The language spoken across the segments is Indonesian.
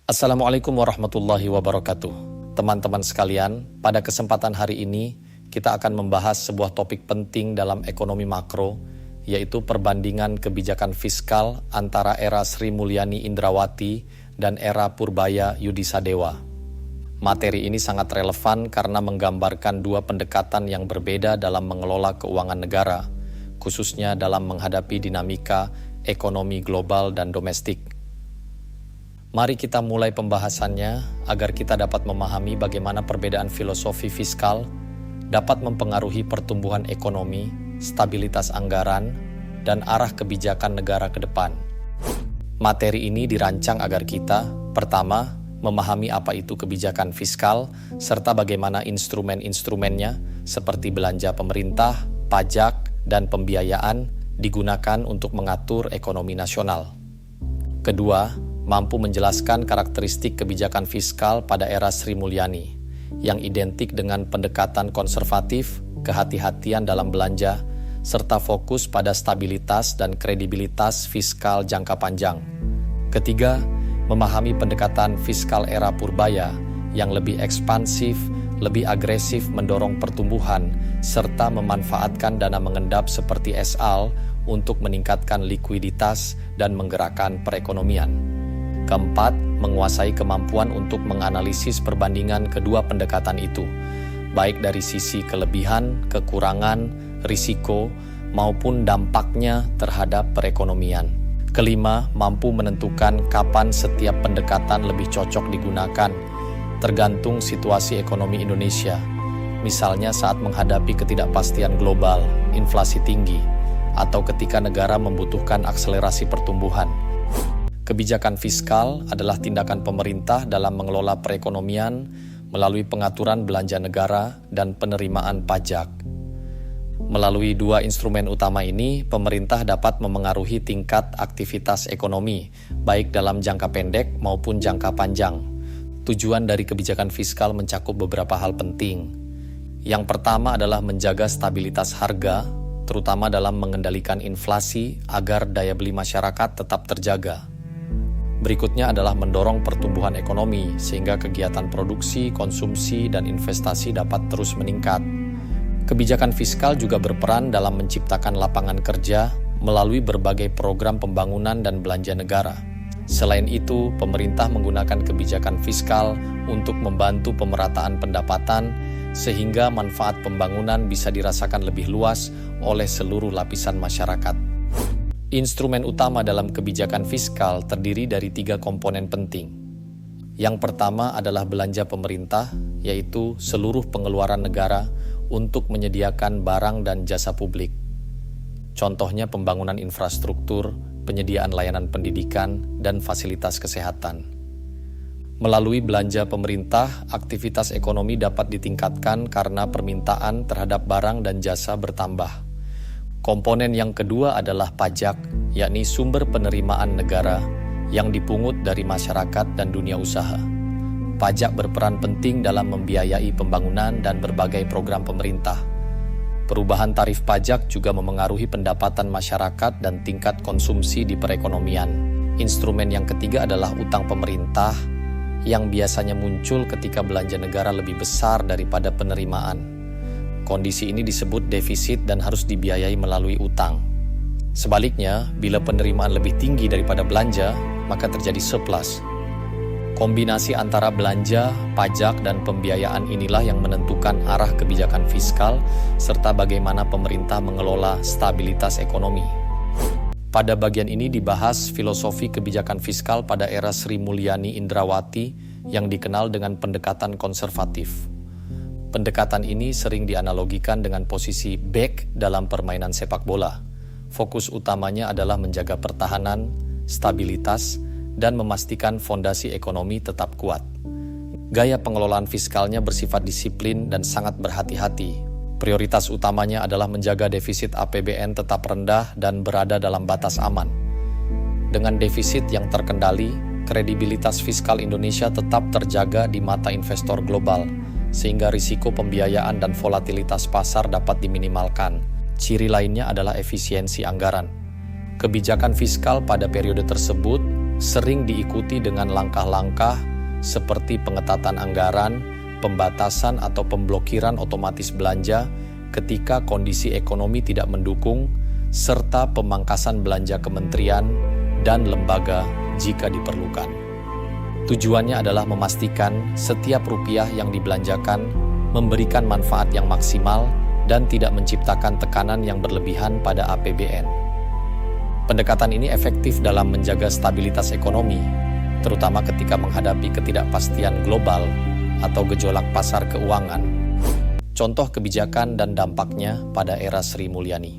Assalamualaikum warahmatullahi wabarakatuh. Teman-teman sekalian, pada kesempatan hari ini kita akan membahas sebuah topik penting dalam ekonomi makro, yaitu perbandingan kebijakan fiskal antara era Sri Mulyani Indrawati dan era Purbaya Yudisadewa. Materi ini sangat relevan karena menggambarkan dua pendekatan yang berbeda dalam mengelola keuangan negara, khususnya dalam menghadapi dinamika ekonomi global dan domestik. Mari kita mulai pembahasannya agar kita dapat memahami bagaimana perbedaan filosofi fiskal dapat mempengaruhi pertumbuhan ekonomi, stabilitas anggaran, dan arah kebijakan negara ke depan. Materi ini dirancang agar kita, pertama, memahami apa itu kebijakan fiskal, serta bagaimana instrumen-instrumennya seperti belanja pemerintah, pajak, dan pembiayaan digunakan untuk mengatur ekonomi nasional. Kedua, mampu menjelaskan karakteristik kebijakan fiskal pada era Sri Mulyani, yang identik dengan pendekatan konservatif, kehati-hatian dalam belanja, serta fokus pada stabilitas dan kredibilitas fiskal jangka panjang. Ketiga, memahami pendekatan fiskal era Purbaya yang lebih ekspansif, lebih agresif mendorong pertumbuhan, serta memanfaatkan dana mengendap seperti SAL untuk meningkatkan likuiditas dan menggerakkan perekonomian. Keempat, menguasai kemampuan untuk menganalisis perbandingan kedua pendekatan itu, baik dari sisi kelebihan, kekurangan, risiko, maupun dampaknya terhadap perekonomian. Kelima, mampu menentukan kapan setiap pendekatan lebih cocok digunakan, tergantung situasi ekonomi Indonesia. Misalnya saat menghadapi ketidakpastian global, inflasi tinggi, atau ketika negara membutuhkan akselerasi pertumbuhan. Kebijakan fiskal adalah tindakan pemerintah dalam mengelola perekonomian melalui pengaturan belanja negara dan penerimaan pajak. Melalui dua instrumen utama ini, pemerintah dapat memengaruhi tingkat aktivitas ekonomi, baik dalam jangka pendek maupun jangka panjang. Tujuan dari kebijakan fiskal mencakup beberapa hal penting. Yang pertama adalah menjaga stabilitas harga, terutama dalam mengendalikan inflasi agar daya beli masyarakat tetap terjaga. Berikutnya adalah mendorong pertumbuhan ekonomi sehingga kegiatan produksi, konsumsi, dan investasi dapat terus meningkat. Kebijakan fiskal juga berperan dalam menciptakan lapangan kerja melalui berbagai program pembangunan dan belanja negara. Selain itu, pemerintah menggunakan kebijakan fiskal untuk membantu pemerataan pendapatan sehingga manfaat pembangunan bisa dirasakan lebih luas oleh seluruh lapisan masyarakat. Instrumen utama dalam kebijakan fiskal terdiri dari 3 komponen penting. Yang pertama adalah belanja pemerintah, yaitu seluruh pengeluaran negara untuk menyediakan barang dan jasa publik. Contohnya pembangunan infrastruktur, penyediaan layanan pendidikan, dan fasilitas kesehatan. Melalui belanja pemerintah, aktivitas ekonomi dapat ditingkatkan karena permintaan terhadap barang dan jasa bertambah. Komponen yang kedua adalah pajak, yakni sumber penerimaan negara yang dipungut dari masyarakat dan dunia usaha. Pajak berperan penting dalam membiayai pembangunan dan berbagai program pemerintah. Perubahan tarif pajak juga memengaruhi pendapatan masyarakat dan tingkat konsumsi di perekonomian. Instrumen yang ketiga adalah utang pemerintah, yang biasanya muncul ketika belanja negara lebih besar daripada penerimaan. Kondisi ini disebut defisit dan harus dibiayai melalui utang. Sebaliknya, bila penerimaan lebih tinggi daripada belanja, maka terjadi surplus. Kombinasi antara belanja, pajak, dan pembiayaan inilah yang menentukan arah kebijakan fiskal serta bagaimana pemerintah mengelola stabilitas ekonomi. Pada bagian ini dibahas filosofi kebijakan fiskal pada era Sri Mulyani Indrawati yang dikenal dengan pendekatan konservatif. Pendekatan ini sering dianalogikan dengan posisi bek dalam permainan sepak bola. Fokus utamanya adalah menjaga pertahanan, stabilitas, dan memastikan fondasi ekonomi tetap kuat. Gaya pengelolaan fiskalnya bersifat disiplin dan sangat berhati-hati. Prioritas utamanya adalah menjaga defisit APBN tetap rendah dan berada dalam batas aman. Dengan defisit yang terkendali, kredibilitas fiskal Indonesia tetap terjaga di mata investor global, sehingga risiko pembiayaan dan volatilitas pasar dapat diminimalkan. Ciri lainnya adalah efisiensi anggaran. Kebijakan fiskal pada periode tersebut sering diikuti dengan langkah-langkah seperti pengetatan anggaran, pembatasan atau pemblokiran otomatis belanja ketika kondisi ekonomi tidak mendukung, serta pemangkasan belanja kementerian dan lembaga jika diperlukan. Tujuannya adalah memastikan setiap rupiah yang dibelanjakan memberikan manfaat yang maksimal dan tidak menciptakan tekanan yang berlebihan pada APBN. Pendekatan ini efektif dalam menjaga stabilitas ekonomi, terutama ketika menghadapi ketidakpastian global atau gejolak pasar keuangan. Contoh kebijakan dan dampaknya pada era Sri Mulyani.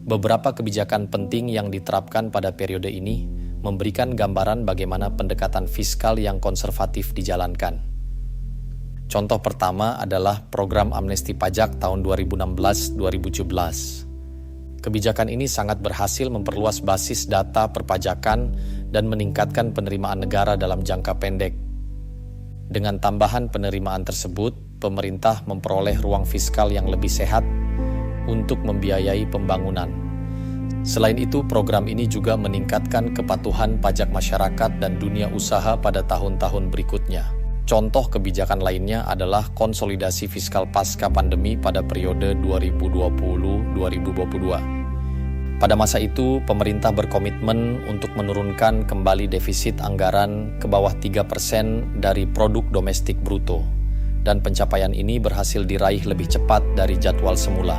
Beberapa kebijakan penting yang diterapkan pada periode ini memberikan gambaran bagaimana pendekatan fiskal yang konservatif dijalankan. Contoh pertama adalah program amnesti pajak tahun 2016-2017. Kebijakan ini sangat berhasil memperluas basis data perpajakan dan meningkatkan penerimaan negara dalam jangka pendek. Dengan tambahan penerimaan tersebut, pemerintah memperoleh ruang fiskal yang lebih sehat untuk membiayai pembangunan. Selain itu, program ini juga meningkatkan kepatuhan pajak masyarakat dan dunia usaha pada tahun-tahun berikutnya. Contoh kebijakan lainnya adalah konsolidasi fiskal pasca pandemi pada periode 2020-2022. Pada masa itu, pemerintah berkomitmen untuk menurunkan kembali defisit anggaran ke bawah 3% dari produk domestik bruto, dan pencapaian ini berhasil diraih lebih cepat dari jadwal semula.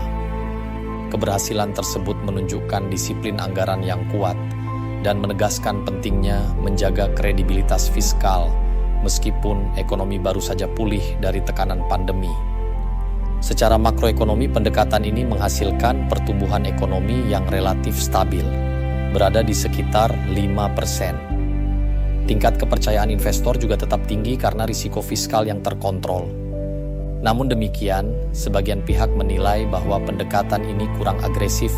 Keberhasilan tersebut menunjukkan disiplin anggaran yang kuat dan menegaskan pentingnya menjaga kredibilitas fiskal meskipun ekonomi baru saja pulih dari tekanan pandemi. Secara makroekonomi, pendekatan ini menghasilkan pertumbuhan ekonomi yang relatif stabil, berada di sekitar 5%. Tingkat kepercayaan investor juga tetap tinggi karena risiko fiskal yang terkontrol. Namun demikian, sebagian pihak menilai bahwa pendekatan ini kurang agresif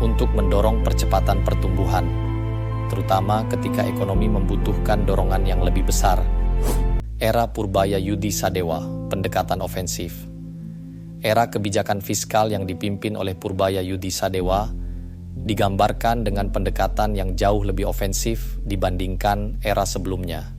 untuk mendorong percepatan pertumbuhan, terutama ketika ekonomi membutuhkan dorongan yang lebih besar. Era Purbaya Yudi Sadewa, pendekatan ofensif. Era kebijakan fiskal yang dipimpin oleh Purbaya Yudi Sadewa digambarkan dengan pendekatan yang jauh lebih ofensif dibandingkan era sebelumnya.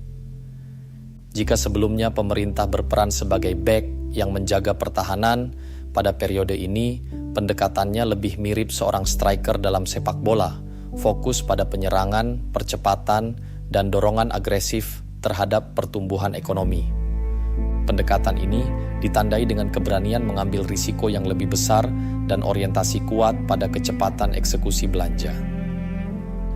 Jika sebelumnya pemerintah berperan sebagai bek yang menjaga pertahanan, pada periode ini pendekatannya lebih mirip seorang striker dalam sepak bola, fokus pada penyerangan, percepatan, dan dorongan agresif terhadap pertumbuhan ekonomi. Pendekatan ini ditandai dengan keberanian mengambil risiko yang lebih besar dan orientasi kuat pada kecepatan eksekusi belanja.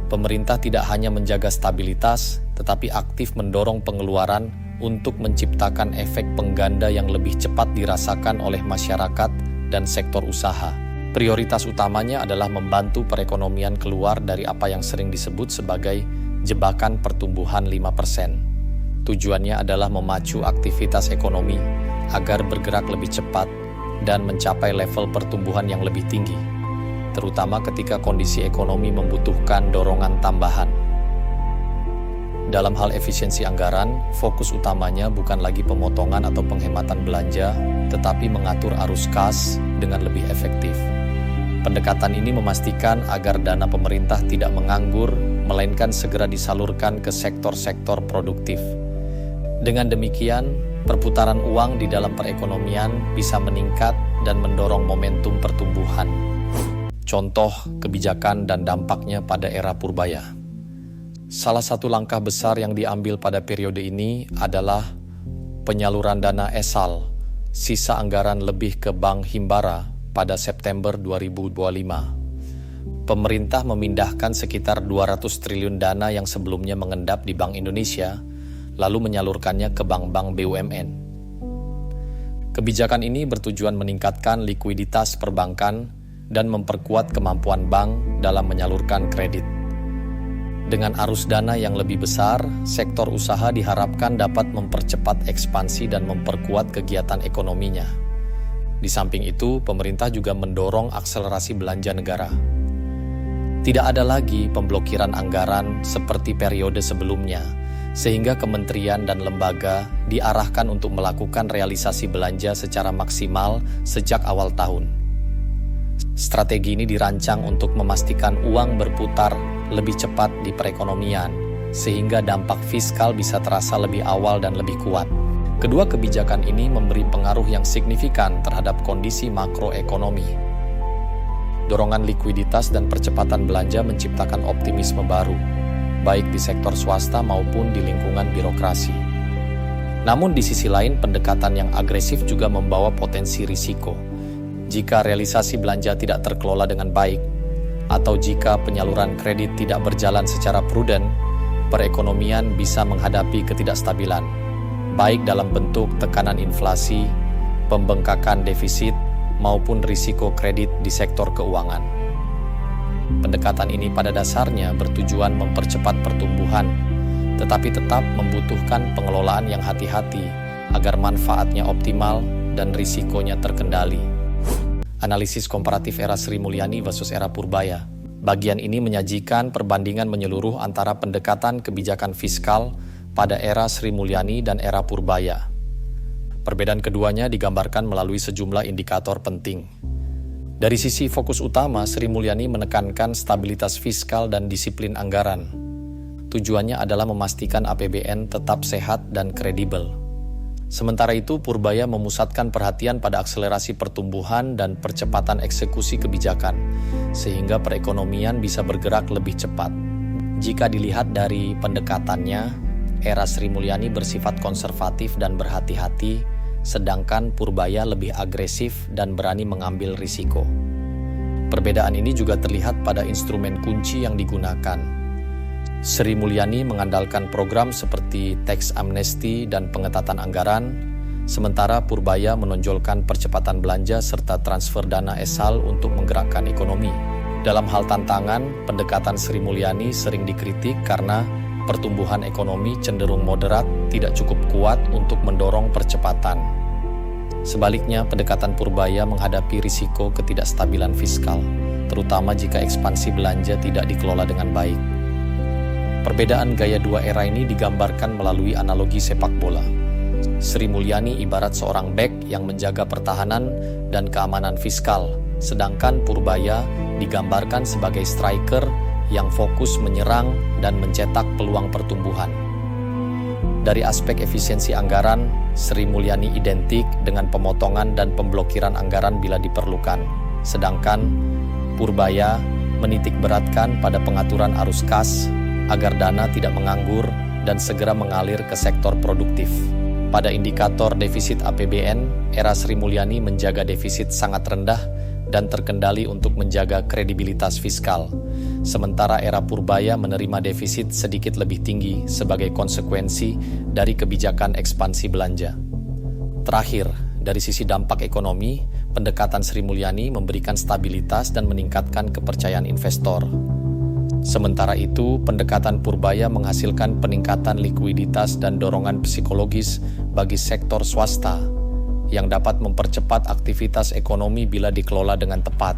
Pemerintah tidak hanya menjaga stabilitas, tetapi aktif mendorong pengeluaran untuk menciptakan efek pengganda yang lebih cepat dirasakan oleh masyarakat dan sektor usaha. Prioritas utamanya adalah membantu perekonomian keluar dari apa yang sering disebut sebagai jebakan pertumbuhan 5%. Tujuannya adalah memacu aktivitas ekonomi agar bergerak lebih cepat dan mencapai level pertumbuhan yang lebih tinggi, terutama ketika kondisi ekonomi membutuhkan dorongan tambahan. Dalam hal efisiensi anggaran, fokus utamanya bukan lagi pemotongan atau penghematan belanja, tetapi mengatur arus kas dengan lebih efektif. Pendekatan ini memastikan agar dana pemerintah tidak menganggur, melainkan segera disalurkan ke sektor-sektor produktif. Dengan demikian, perputaran uang di dalam perekonomian bisa meningkat dan mendorong momentum pertumbuhan. Contoh kebijakan dan dampaknya pada era Purbaya. Salah satu langkah besar yang diambil pada periode ini adalah penyaluran dana ESAL, sisa anggaran lebih ke Bank Himbara pada September 2025. Pemerintah memindahkan sekitar 200 triliun dana yang sebelumnya mengendap di Bank Indonesia, lalu menyalurkannya ke bank-bank BUMN. Kebijakan ini bertujuan meningkatkan likuiditas perbankan dan memperkuat kemampuan bank dalam menyalurkan kredit. Dengan arus dana yang lebih besar, sektor usaha diharapkan dapat mempercepat ekspansi dan memperkuat kegiatan ekonominya. Di samping itu, pemerintah juga mendorong akselerasi belanja negara. Tidak ada lagi pemblokiran anggaran seperti periode sebelumnya, sehingga kementerian dan lembaga diarahkan untuk melakukan realisasi belanja secara maksimal sejak awal tahun. Strategi ini dirancang untuk memastikan uang berputar lebih cepat di perekonomian sehingga dampak fiskal bisa terasa lebih awal dan lebih kuat. Kedua kebijakan ini memberi pengaruh yang signifikan terhadap kondisi makroekonomi. Dorongan likuiditas dan percepatan belanja menciptakan optimisme baru, baik di sektor swasta maupun di lingkungan birokrasi. Namun di sisi lain, pendekatan yang agresif juga membawa potensi risiko. Jika realisasi belanja tidak terkelola dengan baik, atau jika penyaluran kredit tidak berjalan secara prudent, perekonomian bisa menghadapi ketidakstabilan, baik dalam bentuk tekanan inflasi, pembengkakan defisit, maupun risiko kredit di sektor keuangan. Pendekatan ini pada dasarnya bertujuan mempercepat pertumbuhan, tetapi tetap membutuhkan pengelolaan yang hati-hati agar manfaatnya optimal dan risikonya terkendali. Analisis komparatif era Sri Mulyani versus era Purbaya. Bagian ini menyajikan perbandingan menyeluruh antara pendekatan kebijakan fiskal pada era Sri Mulyani dan era Purbaya. Perbedaan keduanya digambarkan melalui sejumlah indikator penting. Dari sisi fokus utama, Sri Mulyani menekankan stabilitas fiskal dan disiplin anggaran. Tujuannya adalah memastikan APBN tetap sehat dan kredibel. Sementara itu, Purbaya memusatkan perhatian pada akselerasi pertumbuhan dan percepatan eksekusi kebijakan, sehingga perekonomian bisa bergerak lebih cepat. Jika dilihat dari pendekatannya, era Sri Mulyani bersifat konservatif dan berhati-hati, sedangkan Purbaya lebih agresif dan berani mengambil risiko. Perbedaan ini juga terlihat pada instrumen kunci yang digunakan. Sri Mulyani mengandalkan program seperti tax amnesty dan pengetatan anggaran, sementara Purbaya menonjolkan percepatan belanja serta transfer dana asal untuk menggerakkan ekonomi. Dalam hal tantangan, pendekatan Sri Mulyani sering dikritik karena pertumbuhan ekonomi cenderung moderat, tidak cukup kuat untuk mendorong percepatan. Sebaliknya, pendekatan Purbaya menghadapi risiko ketidakstabilan fiskal, terutama jika ekspansi belanja tidak dikelola dengan baik. Perbedaan gaya dua era ini digambarkan melalui analogi sepak bola. Sri Mulyani ibarat seorang bek yang menjaga pertahanan dan keamanan fiskal, sedangkan Purbaya digambarkan sebagai striker yang fokus menyerang dan mencetak peluang pertumbuhan. Dari aspek efisiensi anggaran, Sri Mulyani identik dengan pemotongan dan pemblokiran anggaran bila diperlukan, sedangkan Purbaya menitik beratkan pada pengaturan arus kas agar dana tidak menganggur dan segera mengalir ke sektor produktif. Pada indikator defisit APBN, era Sri Mulyani menjaga defisit sangat rendah dan terkendali untuk menjaga kredibilitas fiskal. Sementara era Purbaya menerima defisit sedikit lebih tinggi sebagai konsekuensi dari kebijakan ekspansi belanja. Terakhir, dari sisi dampak ekonomi, pendekatan Sri Mulyani memberikan stabilitas dan meningkatkan kepercayaan investor. Sementara itu, pendekatan Purbaya menghasilkan peningkatan likuiditas dan dorongan psikologis bagi sektor swasta yang dapat mempercepat aktivitas ekonomi bila dikelola dengan tepat.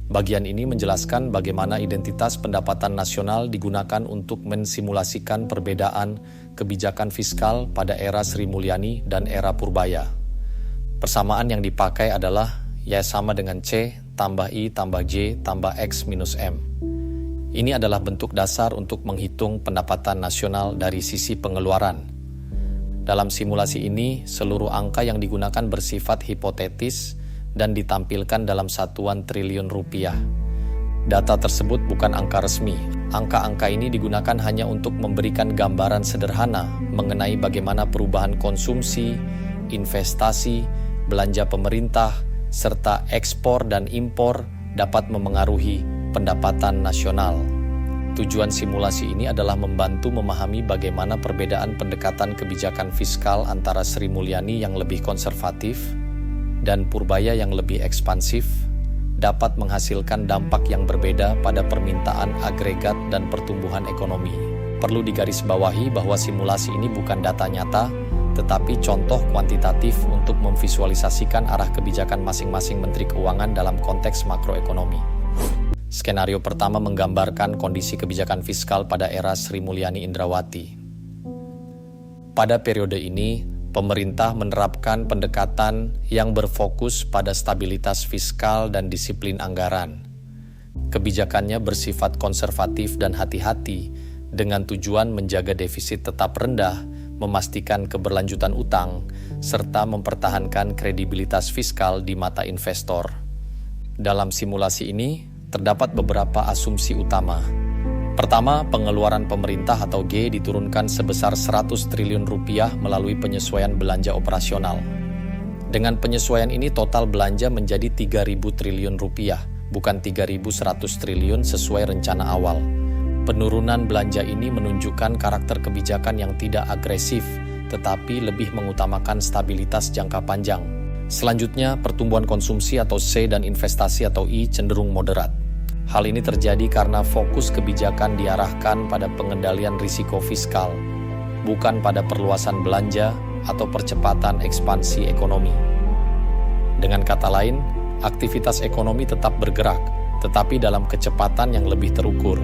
Bagian ini menjelaskan bagaimana identitas pendapatan nasional digunakan untuk mensimulasikan perbedaan kebijakan fiskal pada era Sri Mulyani dan era Purbaya. Persamaan yang dipakai adalah Y sama dengan C tambah I tambah J tambah X minus M. Ini adalah bentuk dasar untuk menghitung pendapatan nasional dari sisi pengeluaran. Dalam simulasi ini, seluruh angka yang digunakan bersifat hipotetis dan ditampilkan dalam satuan triliun rupiah. Data tersebut bukan angka resmi. Angka-angka ini digunakan hanya untuk memberikan gambaran sederhana mengenai bagaimana perubahan konsumsi, investasi, belanja pemerintah, serta ekspor dan impor dapat memengaruhi pendapatan nasional. Tujuan simulasi ini adalah membantu memahami bagaimana perbedaan pendekatan kebijakan fiskal antara Sri Mulyani yang lebih konservatif dan Purbaya yang lebih ekspansif dapat menghasilkan dampak yang berbeda pada permintaan agregat dan pertumbuhan ekonomi. Perlu digarisbawahi bahwa simulasi ini bukan data nyata, tetapi contoh kuantitatif untuk memvisualisasikan arah kebijakan masing-masing Menteri Keuangan dalam konteks makroekonomi. Skenario pertama menggambarkan kondisi kebijakan fiskal pada era Sri Mulyani Indrawati. Pada periode ini, pemerintah menerapkan pendekatan yang berfokus pada stabilitas fiskal dan disiplin anggaran. Kebijakannya bersifat konservatif dan hati-hati, dengan tujuan menjaga defisit tetap rendah, memastikan keberlanjutan utang, serta mempertahankan kredibilitas fiskal di mata investor. Dalam simulasi ini, terdapat beberapa asumsi utama. Pertama, pengeluaran pemerintah atau G diturunkan sebesar 100 triliun rupiah melalui penyesuaian belanja operasional. Dengan penyesuaian ini total belanja menjadi 3.000 triliun rupiah, bukan 3.100 triliun sesuai rencana awal. Penurunan belanja ini menunjukkan karakter kebijakan yang tidak agresif, tetapi lebih mengutamakan stabilitas jangka panjang. Selanjutnya, pertumbuhan konsumsi atau C dan investasi atau I cenderung moderat. Hal ini terjadi karena fokus kebijakan diarahkan pada pengendalian risiko fiskal, bukan pada perluasan belanja atau percepatan ekspansi ekonomi. Dengan kata lain, aktivitas ekonomi tetap bergerak, tetapi dalam kecepatan yang lebih terukur.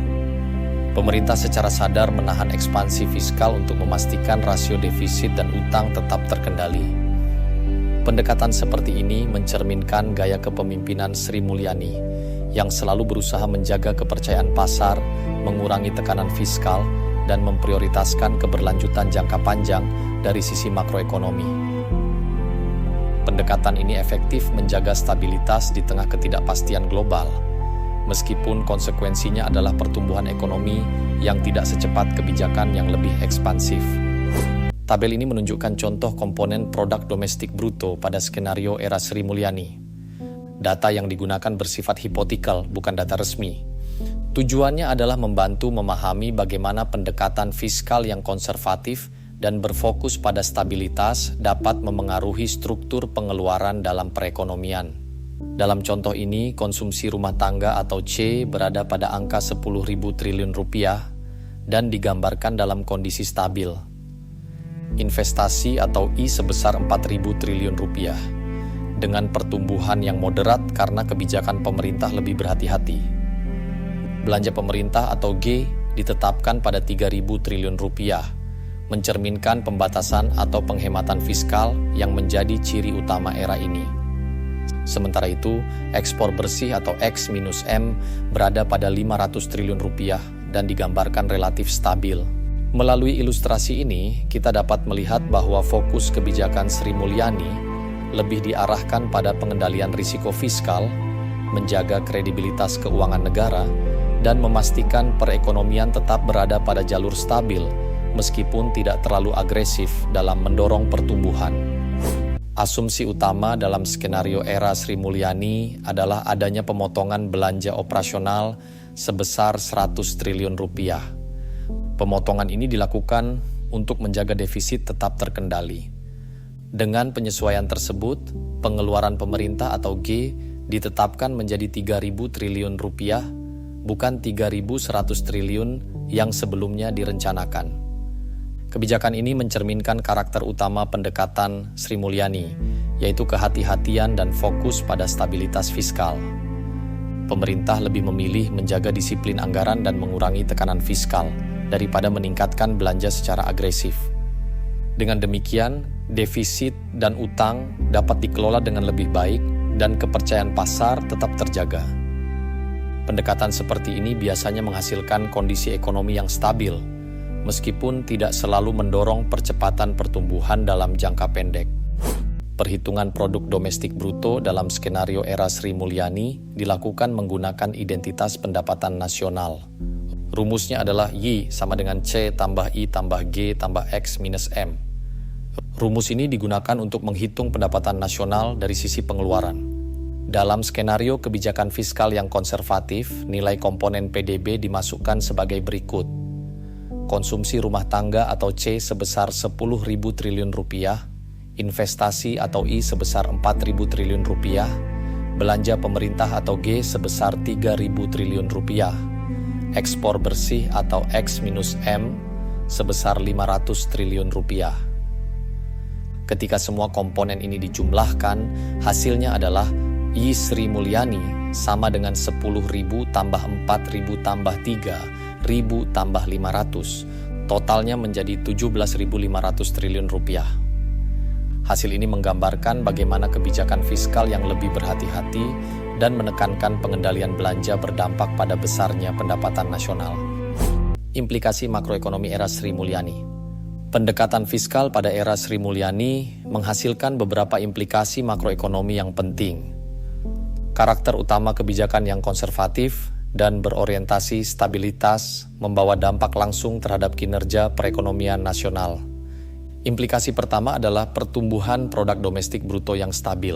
Pemerintah secara sadar menahan ekspansi fiskal untuk memastikan rasio defisit dan utang tetap terkendali. Pendekatan seperti ini mencerminkan gaya kepemimpinan Sri Mulyani yang selalu berusaha menjaga kepercayaan pasar, mengurangi tekanan fiskal, dan memprioritaskan keberlanjutan jangka panjang dari sisi makroekonomi. Pendekatan ini efektif menjaga stabilitas di tengah ketidakpastian global, meskipun konsekuensinya adalah pertumbuhan ekonomi yang tidak secepat kebijakan yang lebih ekspansif. Tabel ini menunjukkan contoh komponen produk domestik bruto pada skenario era Sri Mulyani. Data yang digunakan bersifat hipotekal, bukan data resmi. Tujuannya adalah membantu memahami bagaimana pendekatan fiskal yang konservatif dan berfokus pada stabilitas dapat memengaruhi struktur pengeluaran dalam perekonomian. Dalam contoh ini, konsumsi rumah tangga atau C berada pada angka 10.000 triliun rupiah dan digambarkan dalam kondisi stabil. Investasi atau I sebesar 4.000 triliun rupiah, dengan pertumbuhan yang moderat karena kebijakan pemerintah lebih berhati-hati. Belanja pemerintah atau G ditetapkan pada 3.000 triliun rupiah, mencerminkan pembatasan atau penghematan fiskal yang menjadi ciri utama era ini. Sementara itu, ekspor bersih atau X-M berada pada 500 triliun rupiah dan digambarkan relatif stabil. Melalui ilustrasi ini, kita dapat melihat bahwa fokus kebijakan Sri Mulyani lebih diarahkan pada pengendalian risiko fiskal, menjaga kredibilitas keuangan negara, dan memastikan perekonomian tetap berada pada jalur stabil, meskipun tidak terlalu agresif dalam mendorong pertumbuhan. Asumsi utama dalam skenario era Sri Mulyani adalah adanya pemotongan belanja operasional sebesar 100 triliun rupiah. Pemotongan ini dilakukan untuk menjaga defisit tetap terkendali. Dengan penyesuaian tersebut, pengeluaran pemerintah atau G ditetapkan menjadi 3.000 triliun rupiah, bukan 3.100 triliun yang sebelumnya direncanakan. Kebijakan ini mencerminkan karakter utama pendekatan Sri Mulyani, yaitu kehati-hatian dan fokus pada stabilitas fiskal. Pemerintah lebih memilih menjaga disiplin anggaran dan mengurangi tekanan fiskal daripada meningkatkan belanja secara agresif. Dengan demikian, defisit dan utang dapat dikelola dengan lebih baik dan kepercayaan pasar tetap terjaga. Pendekatan seperti ini biasanya menghasilkan kondisi ekonomi yang stabil, meskipun tidak selalu mendorong percepatan pertumbuhan dalam jangka pendek. Perhitungan produk domestik bruto dalam skenario era Sri Mulyani dilakukan menggunakan identitas pendapatan nasional. Rumusnya adalah Y sama dengan C tambah I tambah G tambah X minus M. Rumus ini digunakan untuk menghitung pendapatan nasional dari sisi pengeluaran. Dalam skenario kebijakan fiskal yang konservatif, nilai komponen PDB dimasukkan sebagai berikut. Konsumsi rumah tangga atau C sebesar 10.000 triliun rupiah, investasi atau I sebesar 4.000 triliun rupiah, belanja pemerintah atau G sebesar 3.000 triliun rupiah, ekspor bersih atau X-M sebesar 500 triliun rupiah. Ketika semua komponen ini dijumlahkan, hasilnya adalah I Sri Mulyani sama dengan 10.000 tambah 4.000 tambah 3.000 tambah 500, totalnya menjadi 17.500 triliun rupiah. Hasil ini menggambarkan bagaimana kebijakan fiskal yang lebih berhati-hati dan menekankan pengendalian belanja berdampak pada besarnya pendapatan nasional. Implikasi makroekonomi era Sri Mulyani. Pendekatan fiskal pada era Sri Mulyani menghasilkan beberapa implikasi makroekonomi yang penting. Karakter utama kebijakan yang konservatif dan berorientasi stabilitas membawa dampak langsung terhadap kinerja perekonomian nasional. Implikasi pertama adalah pertumbuhan produk domestik bruto yang stabil.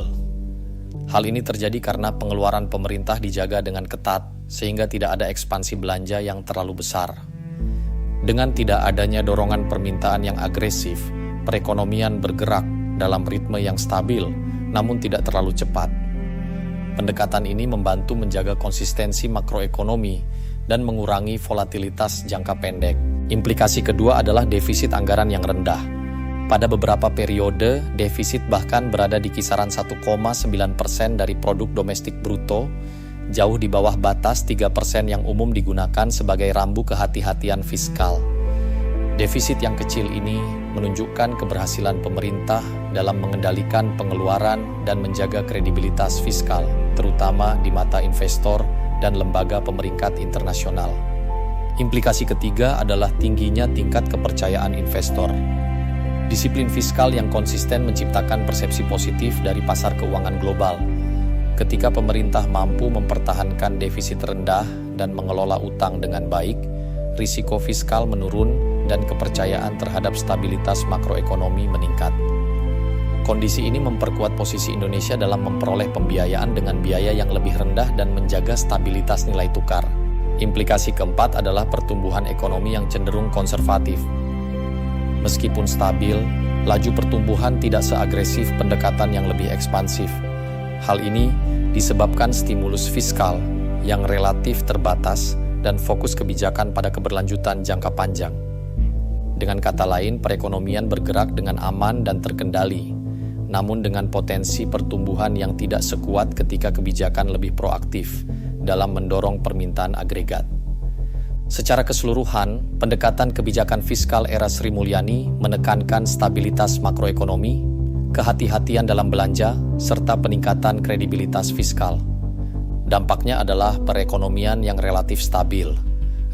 Hal ini terjadi karena pengeluaran pemerintah dijaga dengan ketat, sehingga tidak ada ekspansi belanja yang terlalu besar. Dengan tidak adanya dorongan permintaan yang agresif, perekonomian bergerak dalam ritme yang stabil, namun tidak terlalu cepat. Pendekatan ini membantu menjaga konsistensi makroekonomi dan mengurangi volatilitas jangka pendek. Implikasi kedua adalah defisit anggaran yang rendah. Pada beberapa periode, defisit bahkan berada di kisaran 1,9% dari produk domestik bruto, jauh di bawah batas 3% yang umum digunakan sebagai rambu kehati-hatian fiskal. Defisit yang kecil ini menunjukkan keberhasilan pemerintah dalam mengendalikan pengeluaran dan menjaga kredibilitas fiskal, terutama di mata investor dan lembaga pemeringkat internasional. Implikasi ketiga adalah tingginya tingkat kepercayaan investor. Disiplin fiskal yang konsisten menciptakan persepsi positif dari pasar keuangan global. Ketika pemerintah mampu mempertahankan defisit rendah dan mengelola utang dengan baik, risiko fiskal menurun dan kepercayaan terhadap stabilitas makroekonomi meningkat. Kondisi ini memperkuat posisi Indonesia dalam memperoleh pembiayaan dengan biaya yang lebih rendah dan menjaga stabilitas nilai tukar. Implikasi keempat adalah pertumbuhan ekonomi yang cenderung konservatif. Meskipun stabil, laju pertumbuhan tidak seagresif pendekatan yang lebih ekspansif. Hal ini disebabkan stimulus fiskal yang relatif terbatas dan fokus kebijakan pada keberlanjutan jangka panjang. Dengan kata lain, perekonomian bergerak dengan aman dan terkendali, namun dengan potensi pertumbuhan yang tidak sekuat ketika kebijakan lebih proaktif dalam mendorong permintaan agregat. Secara keseluruhan, pendekatan kebijakan fiskal era Sri Mulyani menekankan stabilitas makroekonomi, kehati-hatian dalam belanja, serta peningkatan kredibilitas fiskal. Dampaknya adalah perekonomian yang relatif stabil,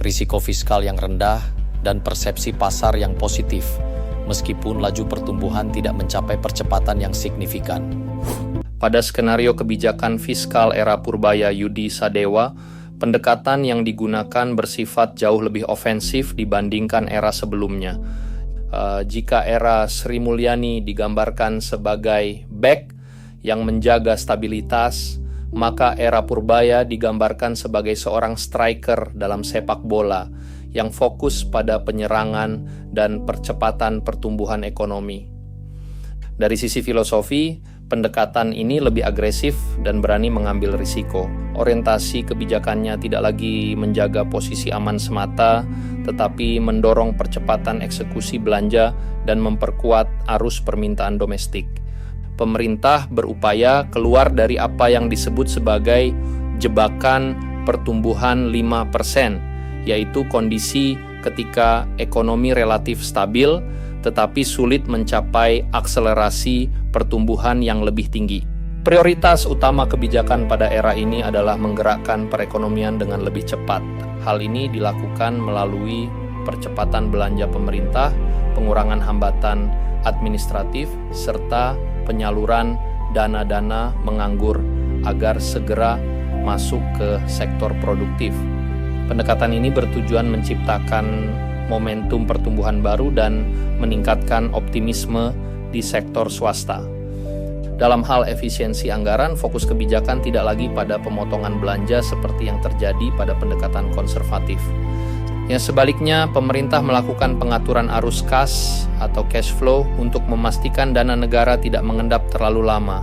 risiko fiskal yang rendah, dan persepsi pasar yang positif, meskipun laju pertumbuhan tidak mencapai percepatan yang signifikan. Pada skenario kebijakan fiskal era Purbaya Yudi Sadewa, pendekatan yang digunakan bersifat jauh lebih ofensif dibandingkan era sebelumnya. Jika era Sri Mulyani digambarkan sebagai back yang menjaga stabilitas, maka era Purbaya digambarkan sebagai seorang striker dalam sepak bola yang fokus pada penyerangan dan percepatan pertumbuhan ekonomi. Dari sisi filosofi, pendekatan ini lebih agresif dan berani mengambil risiko. Orientasi kebijakannya tidak lagi menjaga posisi aman semata, tetapi mendorong percepatan eksekusi belanja dan memperkuat arus permintaan domestik. Pemerintah berupaya keluar dari apa yang disebut sebagai jebakan pertumbuhan 5%, yaitu kondisi ketika ekonomi relatif stabil, tetapi sulit mencapai akselerasi pertumbuhan yang lebih tinggi. Prioritas utama kebijakan pada era ini adalah menggerakkan perekonomian dengan lebih cepat. Hal ini dilakukan melalui percepatan belanja pemerintah, pengurangan hambatan administratif, serta penyaluran dana-dana menganggur agar segera masuk ke sektor produktif. Pendekatan ini bertujuan menciptakan momentum pertumbuhan baru dan meningkatkan optimisme di sektor swasta. Dalam hal efisiensi anggaran, fokus kebijakan tidak lagi pada pemotongan belanja seperti yang terjadi pada pendekatan konservatif. Yang sebaliknya, pemerintah melakukan pengaturan arus kas atau cash flow untuk memastikan dana negara tidak mengendap terlalu lama.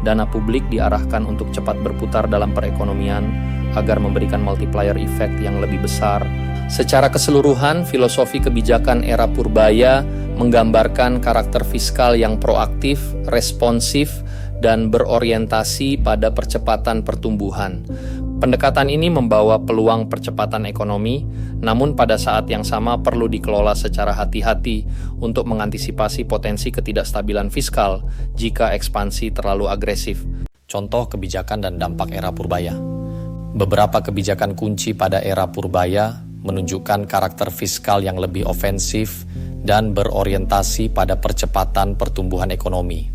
Dana publik diarahkan untuk cepat berputar dalam perekonomian agar memberikan multiplier effect yang lebih besar. Secara keseluruhan, filosofi kebijakan era Purbaya menggambarkan karakter fiskal yang proaktif, responsif, dan berorientasi pada percepatan pertumbuhan. Pendekatan ini membawa peluang percepatan ekonomi, namun pada saat yang sama perlu dikelola secara hati-hati untuk mengantisipasi potensi ketidakstabilan fiskal jika ekspansi terlalu agresif. Contoh kebijakan dan dampak era Purbaya. Beberapa kebijakan kunci pada era Purbaya menunjukkan karakter fiskal yang lebih ofensif dan berorientasi pada percepatan pertumbuhan ekonomi.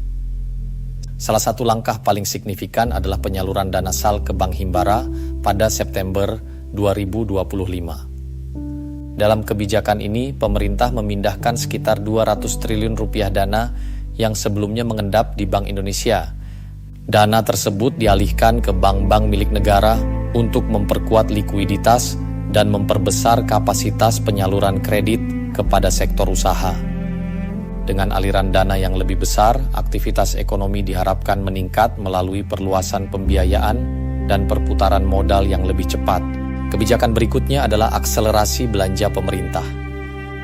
Salah satu langkah paling signifikan adalah penyaluran dana SAL ke Bank Himbara pada September 2025. Dalam kebijakan ini, pemerintah memindahkan sekitar 200 triliun rupiah dana yang sebelumnya mengendap di Bank Indonesia. Dana tersebut dialihkan ke bank-bank milik negara untuk memperkuat likuiditas dan memperbesar kapasitas penyaluran kredit kepada sektor usaha. Dengan aliran dana yang lebih besar, aktivitas ekonomi diharapkan meningkat melalui perluasan pembiayaan dan perputaran modal yang lebih cepat. Kebijakan berikutnya adalah akselerasi belanja pemerintah.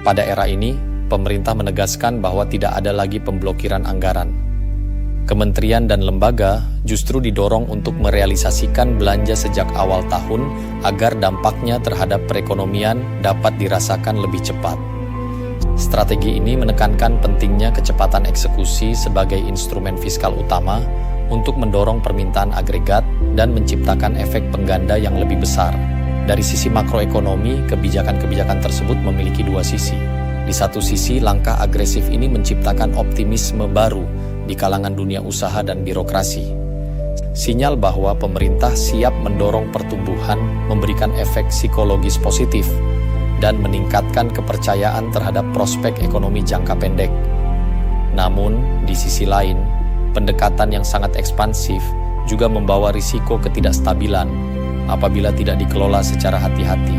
Pada era ini, pemerintah menegaskan bahwa tidak ada lagi pemblokiran anggaran. Kementerian dan lembaga justru didorong untuk merealisasikan belanja sejak awal tahun agar dampaknya terhadap perekonomian dapat dirasakan lebih cepat. Strategi ini menekankan pentingnya kecepatan eksekusi sebagai instrumen fiskal utama untuk mendorong permintaan agregat dan menciptakan efek pengganda yang lebih besar. Dari sisi makroekonomi, kebijakan-kebijakan tersebut memiliki dua sisi. Di satu sisi, langkah agresif ini menciptakan optimisme baru di kalangan dunia usaha dan birokrasi. Sinyal bahwa pemerintah siap mendorong pertumbuhan, memberikan efek psikologis positif, dan meningkatkan kepercayaan terhadap prospek ekonomi jangka pendek. Namun, di sisi lain, pendekatan yang sangat ekspansif juga membawa risiko ketidakstabilan apabila tidak dikelola secara hati-hati.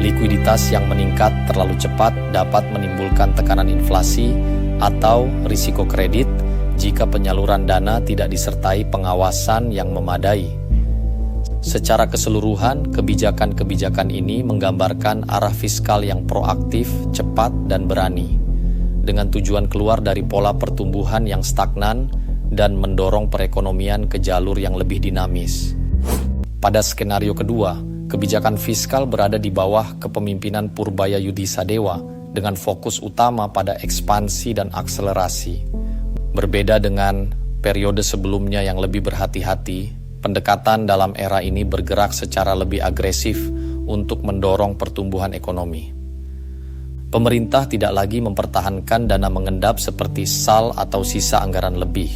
Likuiditas yang meningkat terlalu cepat dapat menimbulkan tekanan inflasi atau risiko kredit jika penyaluran dana tidak disertai pengawasan yang memadai. Secara keseluruhan, kebijakan-kebijakan ini menggambarkan arah fiskal yang proaktif, cepat, dan berani, dengan tujuan keluar dari pola pertumbuhan yang stagnan dan mendorong perekonomian ke jalur yang lebih dinamis. Pada skenario kedua, kebijakan fiskal berada di bawah kepemimpinan Purbaya Yudisadewa dengan fokus utama pada ekspansi dan akselerasi. Berbeda dengan periode sebelumnya yang lebih berhati-hati, pendekatan dalam era ini bergerak secara lebih agresif untuk mendorong pertumbuhan ekonomi. Pemerintah tidak lagi mempertahankan dana mengendap seperti SAL atau sisa anggaran lebih.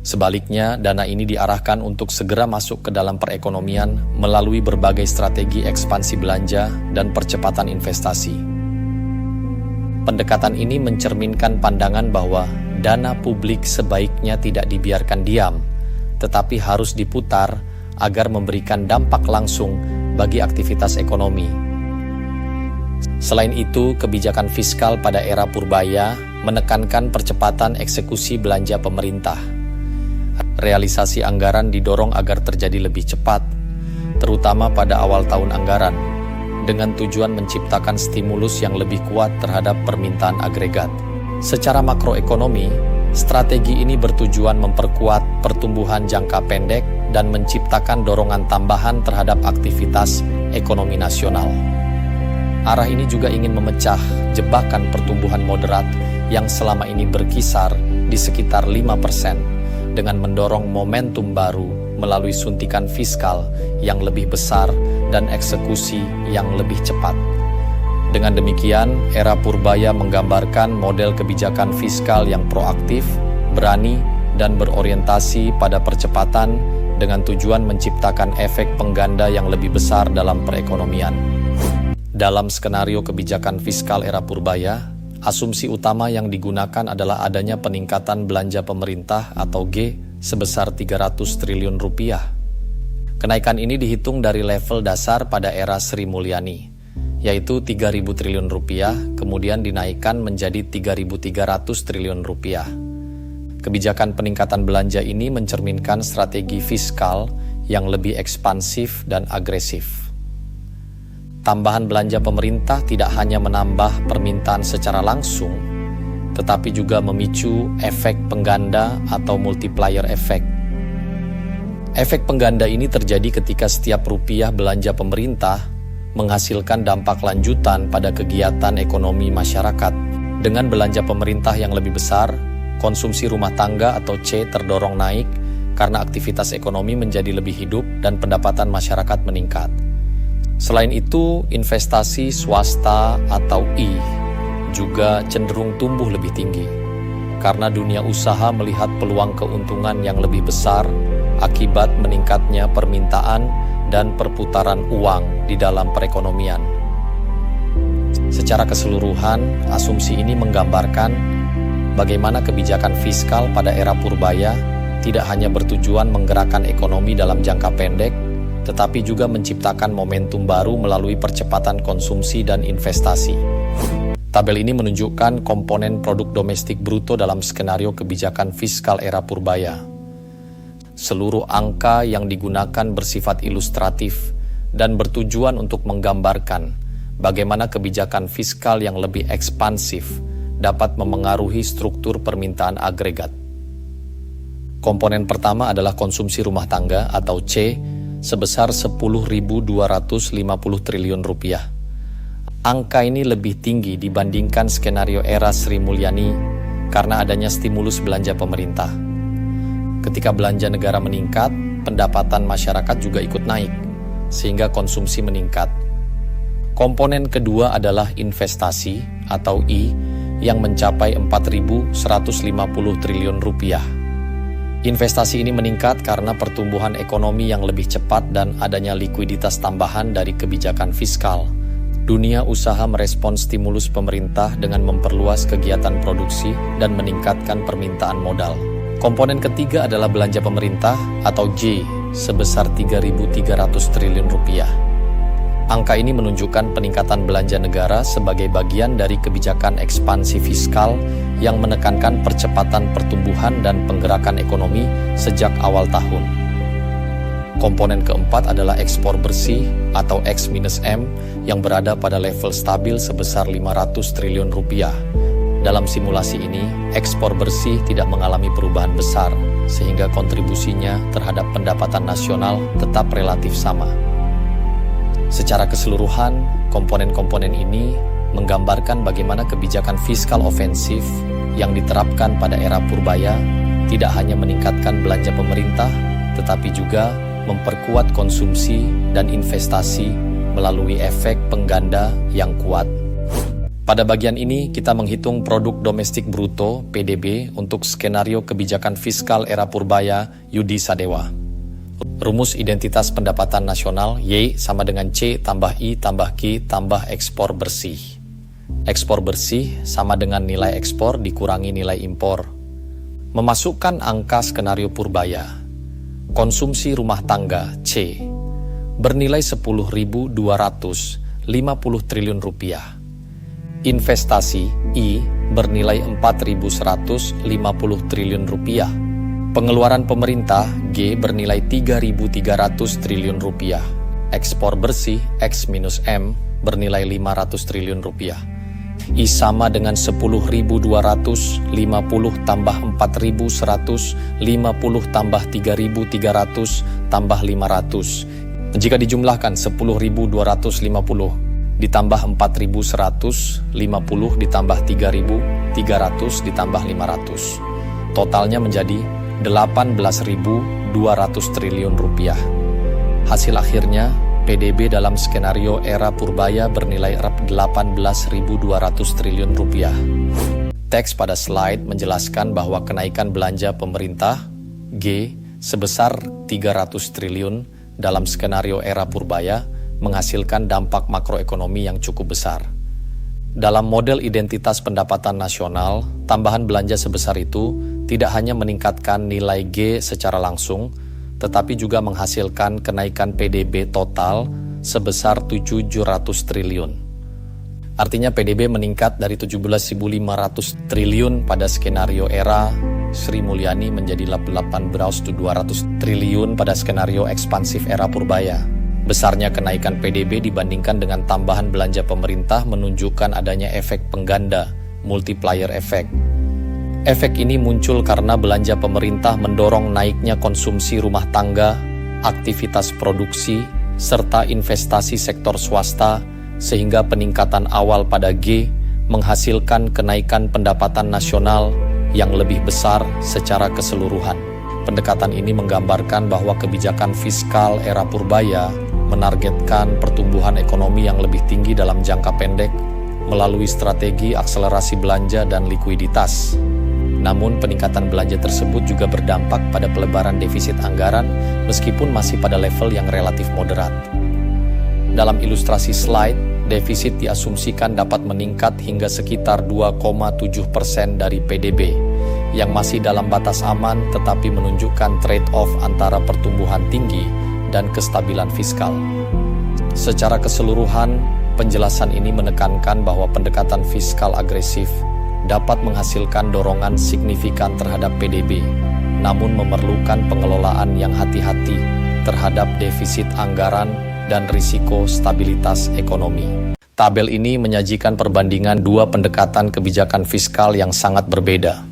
Sebaliknya, dana ini diarahkan untuk segera masuk ke dalam perekonomian melalui berbagai strategi ekspansi belanja dan percepatan investasi. Pendekatan ini mencerminkan pandangan bahwa dana publik sebaiknya tidak dibiarkan diam, tetapi harus diputar agar memberikan dampak langsung bagi aktivitas ekonomi. Selain itu, kebijakan fiskal pada era Purbaya menekankan percepatan eksekusi belanja pemerintah. Realisasi anggaran didorong agar terjadi lebih cepat, terutama pada awal tahun anggaran, dengan tujuan menciptakan stimulus yang lebih kuat terhadap permintaan agregat. Secara makroekonomi, strategi ini bertujuan memperkuat pertumbuhan jangka pendek dan menciptakan dorongan tambahan terhadap aktivitas ekonomi nasional. Arah ini juga ingin memecah jebakan pertumbuhan moderat yang selama ini berkisar di sekitar 5%, dengan mendorong momentum baru melalui suntikan fiskal yang lebih besar dan eksekusi yang lebih cepat. Dengan demikian, era Purbaya menggambarkan model kebijakan fiskal yang proaktif, berani, dan berorientasi pada percepatan dengan tujuan menciptakan efek pengganda yang lebih besar dalam perekonomian. Dalam skenario kebijakan fiskal era Purbaya, asumsi utama yang digunakan adalah adanya peningkatan belanja pemerintah atau G sebesar 300 triliun rupiah. Kenaikan ini dihitung dari level dasar pada era Sri Mulyani, yaitu 3.000 triliun rupiah, kemudian dinaikkan menjadi 3.300 triliun rupiah. Kebijakan peningkatan belanja ini mencerminkan strategi fiskal yang lebih ekspansif dan agresif. Tambahan belanja pemerintah tidak hanya menambah permintaan secara langsung, tetapi juga memicu efek pengganda atau multiplier effect. Efek pengganda ini terjadi ketika setiap rupiah belanja pemerintah menghasilkan dampak lanjutan pada kegiatan ekonomi masyarakat. Dengan belanja pemerintah yang lebih besar, konsumsi rumah tangga atau C terdorong naik karena aktivitas ekonomi menjadi lebih hidup dan pendapatan masyarakat meningkat. Selain itu, investasi swasta atau I juga cenderung tumbuh lebih tinggi karena dunia usaha melihat peluang keuntungan yang lebih besar akibat meningkatnya permintaan dan perputaran uang di dalam perekonomian. Secara keseluruhan, asumsi ini menggambarkan bagaimana kebijakan fiskal pada era purbaya tidak hanya bertujuan menggerakkan ekonomi dalam jangka pendek, tetapi juga menciptakan momentum baru melalui percepatan konsumsi dan investasi. Tabel ini menunjukkan komponen produk domestik bruto dalam skenario kebijakan fiskal era purbaya. Seluruh angka yang digunakan bersifat ilustratif dan bertujuan untuk menggambarkan bagaimana kebijakan fiskal yang lebih ekspansif dapat memengaruhi struktur permintaan agregat. Komponen pertama adalah konsumsi rumah tangga atau C sebesar 10.250 triliun rupiah. Angka ini lebih tinggi dibandingkan skenario era Sri Mulyani karena adanya stimulus belanja pemerintah. Ketika belanja negara meningkat, pendapatan masyarakat juga ikut naik, sehingga konsumsi meningkat. Komponen kedua adalah investasi atau I yang mencapai 4.150 triliun rupiah. Investasi ini meningkat karena pertumbuhan ekonomi yang lebih cepat dan adanya likuiditas tambahan dari kebijakan fiskal. Dunia usaha merespons stimulus pemerintah dengan memperluas kegiatan produksi dan meningkatkan permintaan modal. Komponen ketiga adalah belanja pemerintah atau J sebesar 3.300 triliun rupiah. Angka ini menunjukkan peningkatan belanja negara sebagai bagian dari kebijakan ekspansi fiskal yang menekankan percepatan pertumbuhan dan penggerakan ekonomi sejak awal tahun. Komponen keempat adalah ekspor bersih atau X-M yang berada pada level stabil sebesar 500 triliun rupiah. Dalam simulasi ini, ekspor bersih tidak mengalami perubahan besar, sehingga kontribusinya terhadap pendapatan nasional tetap relatif sama. Secara keseluruhan, komponen-komponen ini menggambarkan bagaimana kebijakan fiskal ofensif yang diterapkan pada era purbaya tidak hanya meningkatkan belanja pemerintah, tetapi juga memperkuat konsumsi dan investasi melalui efek pengganda yang kuat. Pada bagian ini, kita menghitung produk domestik bruto (PDB) untuk skenario kebijakan fiskal era purbaya Yudi Sadewa. Rumus identitas pendapatan nasional Y sama dengan C tambah I tambah G tambah ekspor bersih. Ekspor bersih sama dengan nilai ekspor dikurangi nilai impor. Memasukkan angka skenario purbaya. Konsumsi rumah tangga C bernilai 10.250 triliun rupiah. Investasi I bernilai 4.150 triliun rupiah. Pengeluaran pemerintah G bernilai 3.300 triliun rupiah. Ekspor bersih X-M bernilai 500 triliun rupiah. I sama dengan 10.250 tambah 4.150 tambah 3.300 tambah 500. Jika dijumlahkan 10.250 ditambah 4.150 ditambah 3.300 ditambah 500. Totalnya menjadi 18.200 triliun rupiah. Hasil akhirnya, PDB dalam skenario era purbaya bernilai 18.200 triliun rupiah. Teks pada slide menjelaskan bahwa kenaikan belanja pemerintah G sebesar 300 triliun dalam skenario era purbaya menghasilkan dampak makroekonomi yang cukup besar. Dalam model identitas pendapatan nasional, tambahan belanja sebesar itu tidak hanya meningkatkan nilai G secara langsung, tetapi juga menghasilkan kenaikan PDB total sebesar 700 triliun. Artinya PDB meningkat dari 17.500 triliun pada skenario era Sri Mulyani menjadi 18.200 triliun pada skenario ekspansif era purbaya. Besarnya kenaikan PDB dibandingkan dengan tambahan belanja pemerintah menunjukkan adanya efek pengganda, multiplier effect. Efek ini muncul karena belanja pemerintah mendorong naiknya konsumsi rumah tangga, aktivitas produksi, serta investasi sektor swasta, sehingga peningkatan awal pada G menghasilkan kenaikan pendapatan nasional yang lebih besar secara keseluruhan. Pendekatan ini menggambarkan bahwa kebijakan fiskal era purbaya menargetkan pertumbuhan ekonomi yang lebih tinggi dalam jangka pendek melalui strategi akselerasi belanja dan likuiditas. Namun peningkatan belanja tersebut juga berdampak pada pelebaran defisit anggaran meskipun masih pada level yang relatif moderat. Dalam ilustrasi slide, defisit diasumsikan dapat meningkat hingga sekitar 2,7% dari PDB, yang masih dalam batas aman tetapi menunjukkan trade-off antara pertumbuhan tinggi dan kestabilan fiskal. Secara keseluruhan, penjelasan ini menekankan bahwa pendekatan fiskal agresif dapat menghasilkan dorongan signifikan terhadap PDB, namun memerlukan pengelolaan yang hati-hati terhadap defisit anggaran dan risiko stabilitas ekonomi. Tabel ini menyajikan perbandingan dua pendekatan kebijakan fiskal yang sangat berbeda.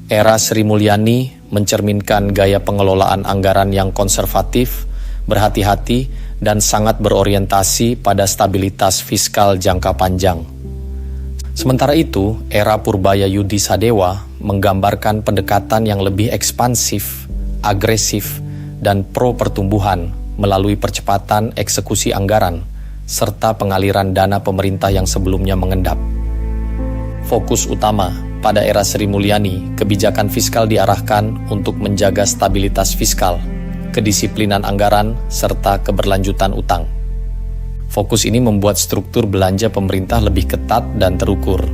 Era Sri Mulyani mencerminkan gaya pengelolaan anggaran yang konservatif, berhati-hati, dan sangat berorientasi pada stabilitas fiskal jangka panjang. Sementara itu, era Purbaya Yudhi Sadewa menggambarkan pendekatan yang lebih ekspansif, agresif, dan pro-pertumbuhan melalui percepatan eksekusi anggaran, serta pengaliran dana pemerintah yang sebelumnya mengendap. Fokus utama pada era Sri Mulyani, kebijakan fiskal diarahkan untuk menjaga stabilitas fiskal, kedisiplinan anggaran, serta keberlanjutan utang. Fokus ini membuat struktur belanja pemerintah lebih ketat dan terukur.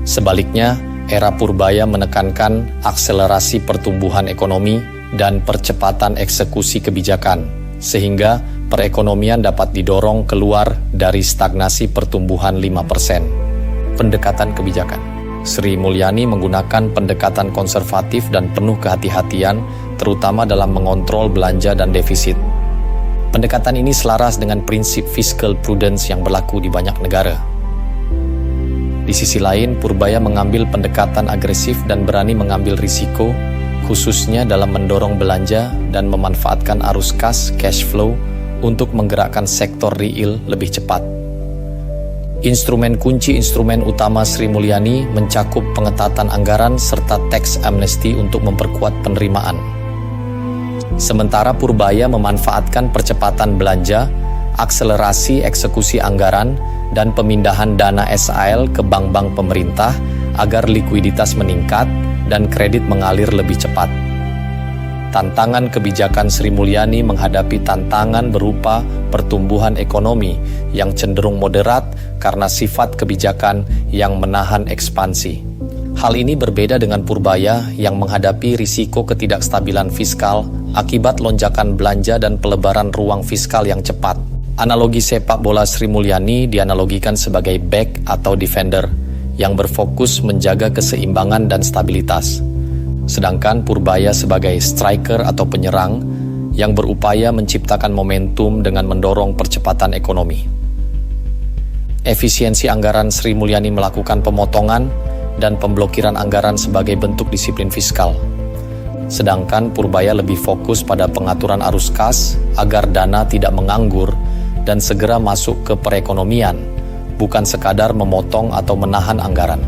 Sebaliknya, era Purbaya menekankan akselerasi pertumbuhan ekonomi dan percepatan eksekusi kebijakan, sehingga perekonomian dapat didorong keluar dari stagnasi pertumbuhan 5%. Pendekatan kebijakan. Sri Mulyani menggunakan pendekatan konservatif dan penuh kehati-hatian, terutama dalam mengontrol belanja dan defisit. Pendekatan ini selaras dengan prinsip fiscal prudence yang berlaku di banyak negara. Di sisi lain, Purbaya mengambil pendekatan agresif dan berani mengambil risiko, khususnya dalam mendorong belanja dan memanfaatkan arus kas cash flow untuk menggerakkan sektor real lebih cepat. Instrumen utama Sri Mulyani mencakup pengetatan anggaran serta tax amnesty untuk memperkuat penerimaan. Sementara Purbaya memanfaatkan percepatan belanja, akselerasi eksekusi anggaran, dan pemindahan dana SAL ke bank-bank pemerintah agar likuiditas meningkat dan kredit mengalir lebih cepat. Tantangan kebijakan Sri Mulyani menghadapi tantangan berupa pertumbuhan ekonomi yang cenderung moderat karena sifat kebijakan yang menahan ekspansi. Hal ini berbeda dengan Purbaya yang menghadapi risiko ketidakstabilan fiskal akibat lonjakan belanja dan pelebaran ruang fiskal yang cepat. Analogi sepak bola Sri Mulyani dianalogikan sebagai back atau defender yang berfokus menjaga keseimbangan dan stabilitas. Sedangkan Purbaya sebagai striker atau penyerang yang berupaya menciptakan momentum dengan mendorong percepatan ekonomi. Efisiensi anggaran Sri Mulyani melakukan pemotongan dan pemblokiran anggaran sebagai bentuk disiplin fiskal. Sedangkan Purbaya lebih fokus pada pengaturan arus kas agar dana tidak menganggur dan segera masuk ke perekonomian, bukan sekadar memotong atau menahan anggaran.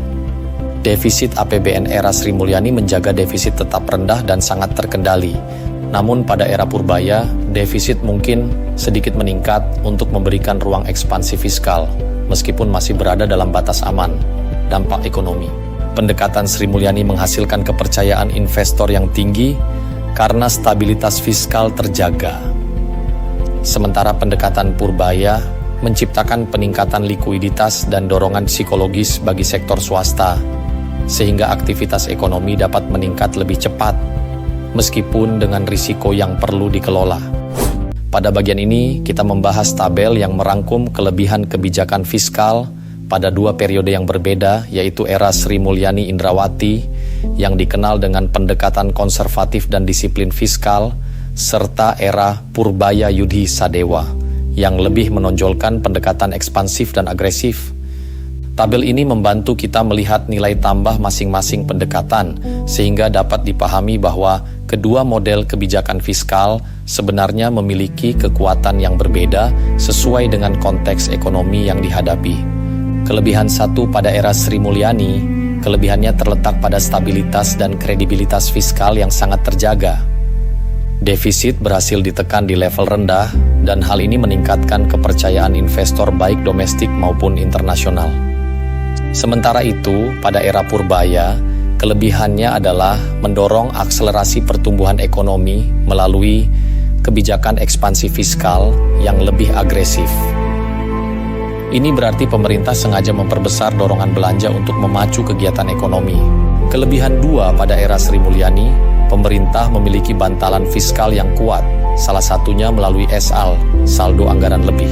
Defisit APBN era Sri Mulyani menjaga defisit tetap rendah dan sangat terkendali. Namun pada era Purbaya, defisit mungkin sedikit meningkat untuk memberikan ruang ekspansi fiskal, meskipun masih berada dalam batas aman. Dampak ekonomi. Pendekatan Sri Mulyani menghasilkan kepercayaan investor yang tinggi karena stabilitas fiskal terjaga. Sementara pendekatan Purbaya menciptakan peningkatan likuiditas dan dorongan psikologis bagi sektor swasta, sehingga aktivitas ekonomi dapat meningkat lebih cepat, meskipun dengan risiko yang perlu dikelola. Pada bagian ini, kita membahas tabel yang merangkum kelebihan kebijakan fiskal pada dua periode yang berbeda, yaitu era Sri Mulyani Indrawati yang dikenal dengan pendekatan konservatif dan disiplin fiskal, serta era Purbaya Yudhi Sadewa yang lebih menonjolkan pendekatan ekspansif dan agresif. Tabel ini membantu kita melihat nilai tambah masing-masing pendekatan, sehingga dapat dipahami bahwa kedua model kebijakan fiskal sebenarnya memiliki kekuatan yang berbeda sesuai dengan konteks ekonomi yang dihadapi. Kelebihan satu pada era Sri Mulyani, kelebihannya terletak pada stabilitas dan kredibilitas fiskal yang sangat terjaga. Defisit berhasil ditekan di level rendah dan hal ini meningkatkan kepercayaan investor baik domestik maupun internasional. Sementara itu, pada era purbaya, kelebihannya adalah mendorong akselerasi pertumbuhan ekonomi melalui kebijakan ekspansi fiskal yang lebih agresif. Ini berarti pemerintah sengaja memperbesar dorongan belanja untuk memacu kegiatan ekonomi. Kelebihan 2 pada era Sri Mulyani, pemerintah memiliki bantalan fiskal yang kuat, salah satunya melalui SAL, saldo anggaran lebih.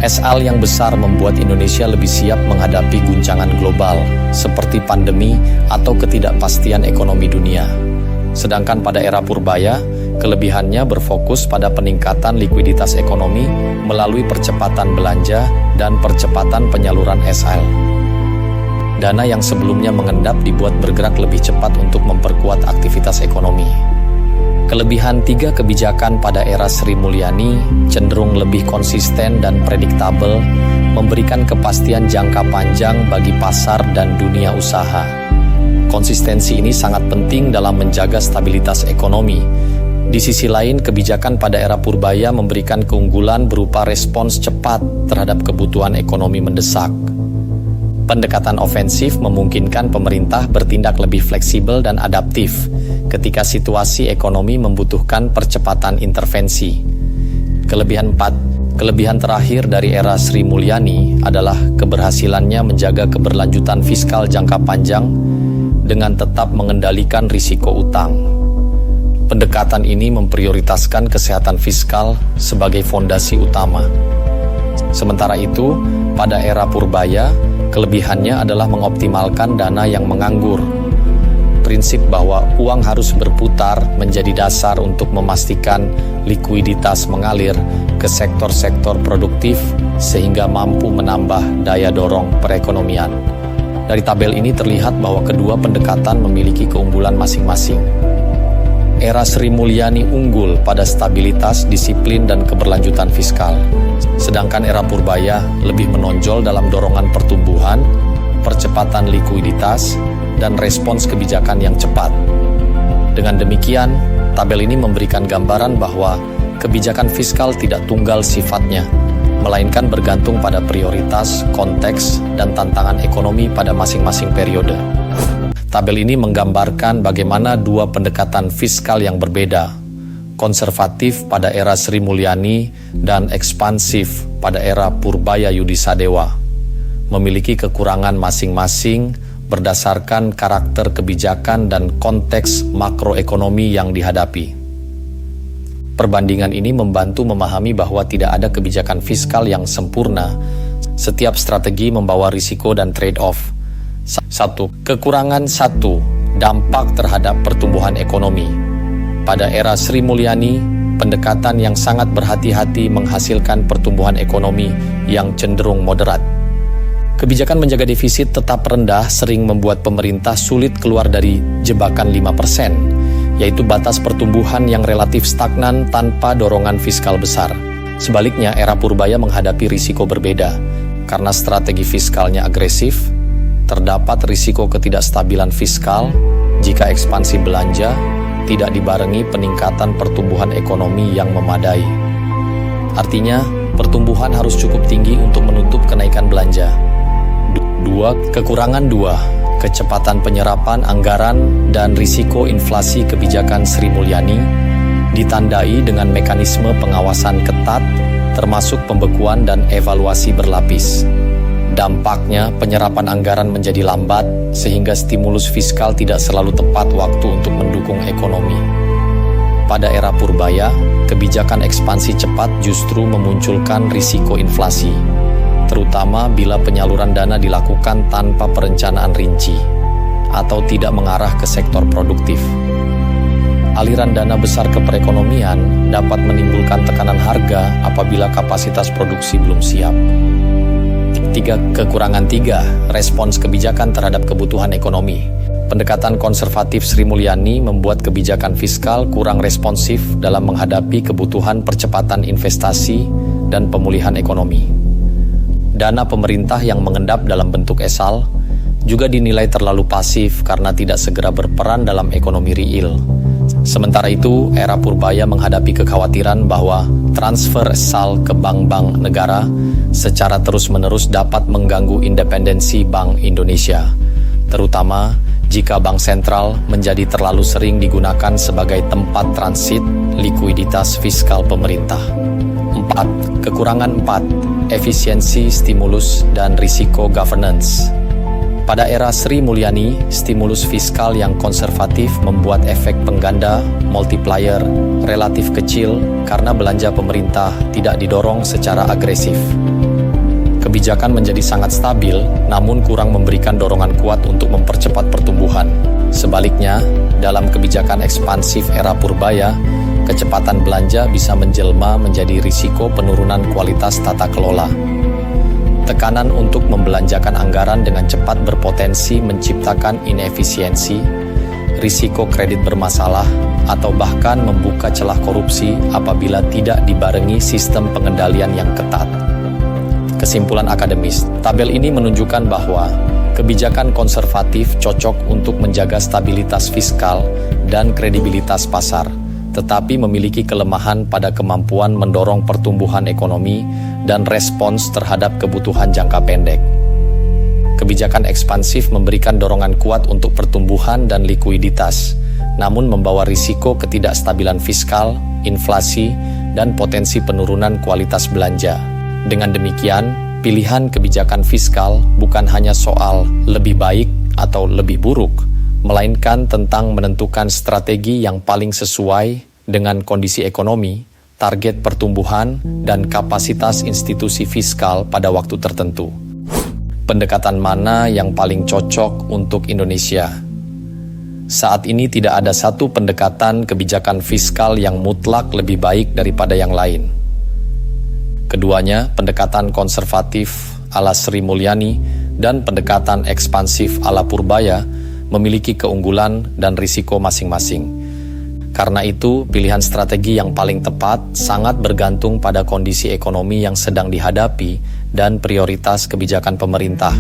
SAL yang besar membuat Indonesia lebih siap menghadapi guncangan global, seperti pandemi atau ketidakpastian ekonomi dunia. Sedangkan pada era purbaya, kelebihannya berfokus pada peningkatan likuiditas ekonomi melalui percepatan belanja dan percepatan penyaluran SAL. Dana yang sebelumnya mengendap dibuat bergerak lebih cepat untuk memperkuat aktivitas ekonomi. Kelebihan 3 kebijakan pada era Sri Mulyani cenderung lebih konsisten dan prediktabel, memberikan kepastian jangka panjang bagi pasar dan dunia usaha. Konsistensi ini sangat penting dalam menjaga stabilitas ekonomi. Di sisi lain, kebijakan pada era purbaya memberikan keunggulan berupa respons cepat terhadap kebutuhan ekonomi mendesak. Pendekatan ofensif memungkinkan pemerintah bertindak lebih fleksibel dan adaptif ketika situasi ekonomi membutuhkan percepatan intervensi. Kelebihan terakhir dari era Sri Mulyani adalah keberhasilannya menjaga keberlanjutan fiskal jangka panjang dengan tetap mengendalikan risiko utang. Pendekatan ini memprioritaskan kesehatan fiskal sebagai fondasi utama. Sementara itu, pada era purbaya, kelebihannya adalah mengoptimalkan dana yang menganggur. Prinsip bahwa uang harus berputar menjadi dasar untuk memastikan likuiditas mengalir ke sektor-sektor produktif sehingga mampu menambah daya dorong perekonomian. Dari tabel ini terlihat bahwa kedua pendekatan memiliki keunggulan masing-masing. Era Sri Mulyani unggul pada stabilitas, disiplin, dan keberlanjutan fiskal. Sedangkan era purbaya lebih menonjol dalam dorongan pertumbuhan, percepatan likuiditas, dan respons kebijakan yang cepat. Dengan demikian, tabel ini memberikan gambaran bahwa kebijakan fiskal tidak tunggal sifatnya, melainkan bergantung pada prioritas, konteks, dan tantangan ekonomi pada masing-masing periode. Tabel ini menggambarkan bagaimana dua pendekatan fiskal yang berbeda, konservatif pada era Sri Mulyani dan ekspansif pada era Purbaya Yudisadewa, memiliki kekurangan masing-masing berdasarkan karakter kebijakan dan konteks makroekonomi yang dihadapi. Perbandingan ini membantu memahami bahwa tidak ada kebijakan fiskal yang sempurna. Setiap strategi membawa risiko dan trade-off. Kekurangan 1. Dampak terhadap pertumbuhan ekonomi. Pada era Sri Mulyani, pendekatan yang sangat berhati-hati menghasilkan pertumbuhan ekonomi yang cenderung moderat. Kebijakan menjaga defisit tetap rendah sering membuat pemerintah sulit keluar dari jebakan 5%, yaitu batas pertumbuhan yang relatif stagnan tanpa dorongan fiskal besar. Sebaliknya, era Purbaya menghadapi risiko berbeda. Karena strategi fiskalnya agresif, terdapat risiko ketidakstabilan fiskal jika ekspansi belanja tidak dibarengi peningkatan pertumbuhan ekonomi yang memadai. Artinya, pertumbuhan harus cukup tinggi untuk menutup kenaikan belanja. Kekurangan 2. Kecepatan penyerapan anggaran dan risiko inflasi kebijakan Sri Mulyani ditandai dengan mekanisme pengawasan ketat, termasuk pembekuan dan evaluasi berlapis. Dampaknya, penyerapan anggaran menjadi lambat, sehingga stimulus fiskal tidak selalu tepat waktu untuk mendukung ekonomi. Pada era Purbaya, kebijakan ekspansi cepat justru memunculkan risiko inflasi, terutama bila penyaluran dana dilakukan tanpa perencanaan rinci, atau tidak mengarah ke sektor produktif. Aliran dana besar ke perekonomian dapat menimbulkan tekanan harga apabila kapasitas produksi belum siap. Kekurangan 3. Respons kebijakan terhadap kebutuhan ekonomi. Pendekatan konservatif Sri Mulyani membuat kebijakan fiskal kurang responsif dalam menghadapi kebutuhan percepatan investasi dan pemulihan ekonomi. Dana pemerintah yang mengendap dalam bentuk SAL juga dinilai terlalu pasif karena tidak segera berperan dalam ekonomi real, Sementara itu, era purbaya menghadapi kekhawatiran bahwa transfer SAL ke bank-bank negara secara terus-menerus dapat mengganggu independensi Bank Indonesia, terutama jika bank sentral menjadi terlalu sering digunakan sebagai tempat transit likuiditas fiskal pemerintah. 4. Kekurangan 4. Efisiensi, stimulus, dan risiko governance. Pada era Sri Mulyani, stimulus fiskal yang konservatif membuat efek pengganda multiplier relatif kecil karena belanja pemerintah tidak didorong secara agresif. Kebijakan menjadi sangat stabil, namun kurang memberikan dorongan kuat untuk mempercepat pertumbuhan. Sebaliknya, dalam kebijakan ekspansif era purbaya, kecepatan belanja bisa menjelma menjadi risiko penurunan kualitas tata kelola. Tekanan untuk membelanjakan anggaran dengan cepat berpotensi menciptakan inefisiensi, risiko kredit bermasalah, atau bahkan membuka celah korupsi apabila tidak dibarengi sistem pengendalian yang ketat. Kesimpulan akademis, tabel ini menunjukkan bahwa kebijakan konservatif cocok untuk menjaga stabilitas fiskal dan kredibilitas pasar, tetapi memiliki kelemahan pada kemampuan mendorong pertumbuhan ekonomi dan respons terhadap kebutuhan jangka pendek. Kebijakan ekspansif memberikan dorongan kuat untuk pertumbuhan dan likuiditas, namun membawa risiko ketidakstabilan fiskal, inflasi, dan potensi penurunan kualitas belanja. Dengan demikian, pilihan kebijakan fiskal bukan hanya soal lebih baik atau lebih buruk, melainkan tentang menentukan strategi yang paling sesuai dengan kondisi ekonomi, target pertumbuhan, dan kapasitas institusi fiskal pada waktu tertentu. Pendekatan mana yang paling cocok untuk Indonesia? Saat ini tidak ada satu pendekatan kebijakan fiskal yang mutlak lebih baik daripada yang lain. Keduanya, pendekatan konservatif ala Sri Mulyani dan pendekatan ekspansif ala purbaya, memiliki keunggulan dan risiko masing-masing. Karena itu, pilihan strategi yang paling tepat sangat bergantung pada kondisi ekonomi yang sedang dihadapi dan prioritas kebijakan pemerintah.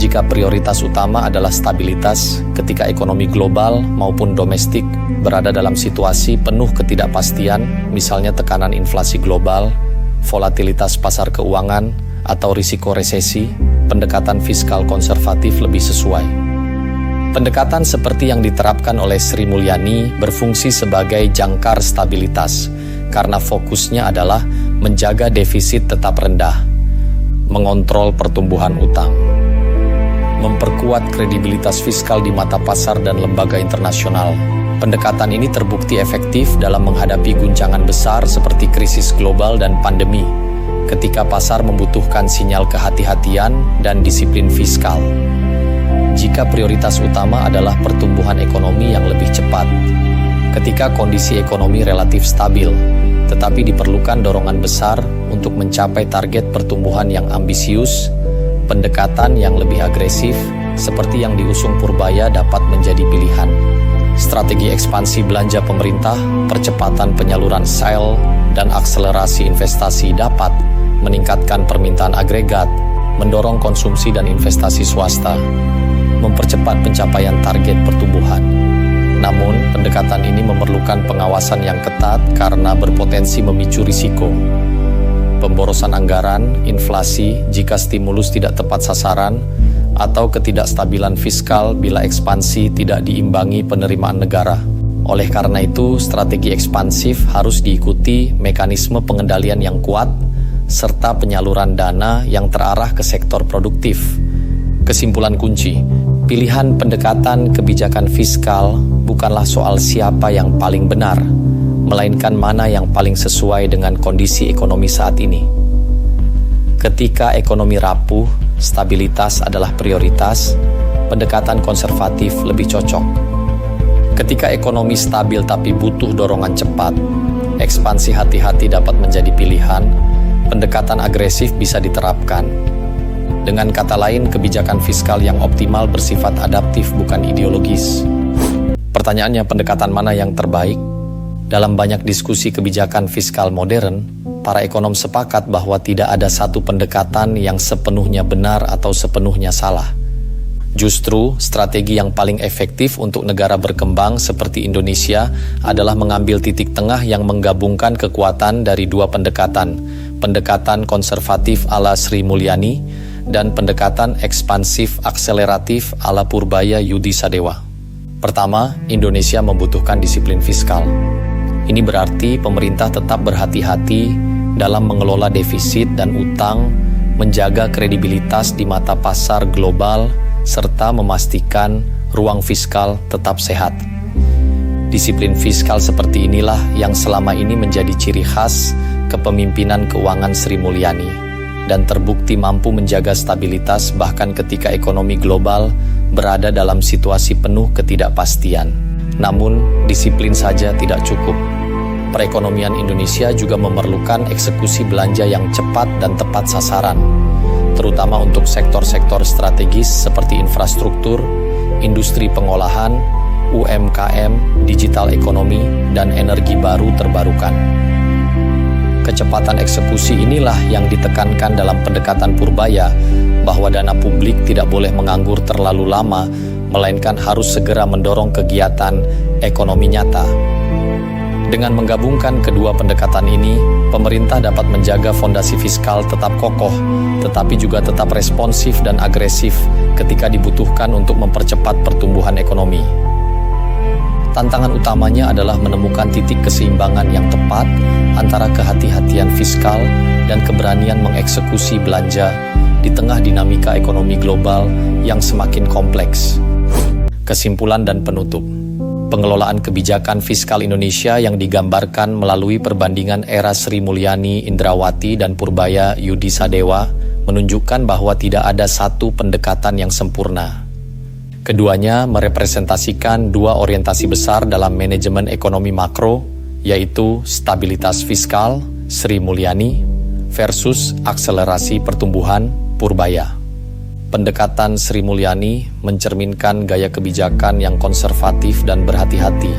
Jika prioritas utama adalah stabilitas ketika ekonomi global maupun domestik berada dalam situasi penuh ketidakpastian, misalnya tekanan inflasi global, volatilitas pasar keuangan, atau risiko resesi, pendekatan fiskal konservatif lebih sesuai. Pendekatan seperti yang diterapkan oleh Sri Mulyani berfungsi sebagai jangkar stabilitas karena fokusnya adalah menjaga defisit tetap rendah, mengontrol pertumbuhan utang, memperkuat kredibilitas fiskal di mata pasar dan lembaga internasional. Pendekatan ini terbukti efektif dalam menghadapi guncangan besar seperti krisis global dan pandemi, ketika pasar membutuhkan sinyal kehati-hatian dan disiplin fiskal. Jika prioritas utama adalah pertumbuhan ekonomi yang lebih cepat, ketika kondisi ekonomi relatif stabil, tetapi diperlukan dorongan besar untuk mencapai target pertumbuhan yang ambisius, pendekatan yang lebih agresif, seperti yang diusung purbaya dapat menjadi pilihan. Strategi ekspansi belanja pemerintah, percepatan penyaluran SAL, dan akselerasi investasi dapat meningkatkan permintaan agregat, mendorong konsumsi dan investasi swasta, mempercepat pencapaian target pertumbuhan. Namun, pendekatan ini memerlukan pengawasan yang ketat karena berpotensi memicu risiko. Pemborosan anggaran, inflasi jika stimulus tidak tepat sasaran, atau ketidakstabilan fiskal bila ekspansi tidak diimbangi penerimaan negara. Oleh karena itu, strategi ekspansif harus diikuti mekanisme pengendalian yang kuat, serta penyaluran dana yang terarah ke sektor produktif. Kesimpulan kunci, pilihan pendekatan kebijakan fiskal bukanlah soal siapa yang paling benar, melainkan mana yang paling sesuai dengan kondisi ekonomi saat ini. Ketika ekonomi rapuh, stabilitas adalah prioritas, pendekatan konservatif lebih cocok. Ketika ekonomi stabil tapi butuh dorongan cepat, ekspansi hati-hati dapat menjadi pilihan, pendekatan agresif bisa diterapkan. Dengan kata lain, kebijakan fiskal yang optimal bersifat adaptif bukan ideologis. Pertanyaannya, pendekatan mana yang terbaik? Dalam banyak diskusi kebijakan fiskal modern, para ekonom sepakat bahwa tidak ada satu pendekatan yang sepenuhnya benar atau sepenuhnya salah. Justru, strategi yang paling efektif untuk negara berkembang seperti Indonesia adalah mengambil titik tengah yang menggabungkan kekuatan dari dua pendekatan, pendekatan konservatif ala Sri Mulyani dan pendekatan ekspansif akseleratif ala Purbaya Yudi Sadewa. Pertama, Indonesia membutuhkan disiplin fiskal. Ini berarti pemerintah tetap berhati-hati dalam mengelola defisit dan utang, menjaga kredibilitas di mata pasar global, serta memastikan ruang fiskal tetap sehat. Disiplin fiskal seperti inilah yang selama ini menjadi ciri khas kepemimpinan keuangan Sri Mulyani dan terbukti mampu menjaga stabilitas bahkan ketika ekonomi global berada dalam situasi penuh ketidakpastian. Namun, disiplin saja tidak cukup. Perekonomian Indonesia juga memerlukan eksekusi belanja yang cepat dan tepat sasaran, terutama untuk sektor-sektor strategis seperti infrastruktur, industri pengolahan, UMKM, digital ekonomi, dan energi baru terbarukan. Kecepatan eksekusi inilah yang ditekankan dalam pendekatan Purbaya, bahwa dana publik tidak boleh menganggur terlalu lama, melainkan harus segera mendorong kegiatan ekonomi nyata. Dengan menggabungkan kedua pendekatan ini, pemerintah dapat menjaga fondasi fiskal tetap kokoh, tetapi juga tetap responsif dan agresif ketika dibutuhkan untuk mempercepat pertumbuhan ekonomi. Tantangan utamanya adalah menemukan titik keseimbangan yang tepat antara kehati-hatian fiskal dan keberanian mengeksekusi belanja di tengah dinamika ekonomi global yang semakin kompleks. Kesimpulan dan penutup. Pengelolaan kebijakan fiskal Indonesia yang digambarkan melalui perbandingan era Sri Mulyani Indrawati dan Purbaya Yudi Sadewa menunjukkan bahwa tidak ada satu pendekatan yang sempurna. Keduanya merepresentasikan dua orientasi besar dalam manajemen ekonomi makro, yaitu stabilitas fiskal Sri Mulyani versus akselerasi pertumbuhan Purbaya. Pendekatan Sri Mulyani mencerminkan gaya kebijakan yang konservatif dan berhati-hati,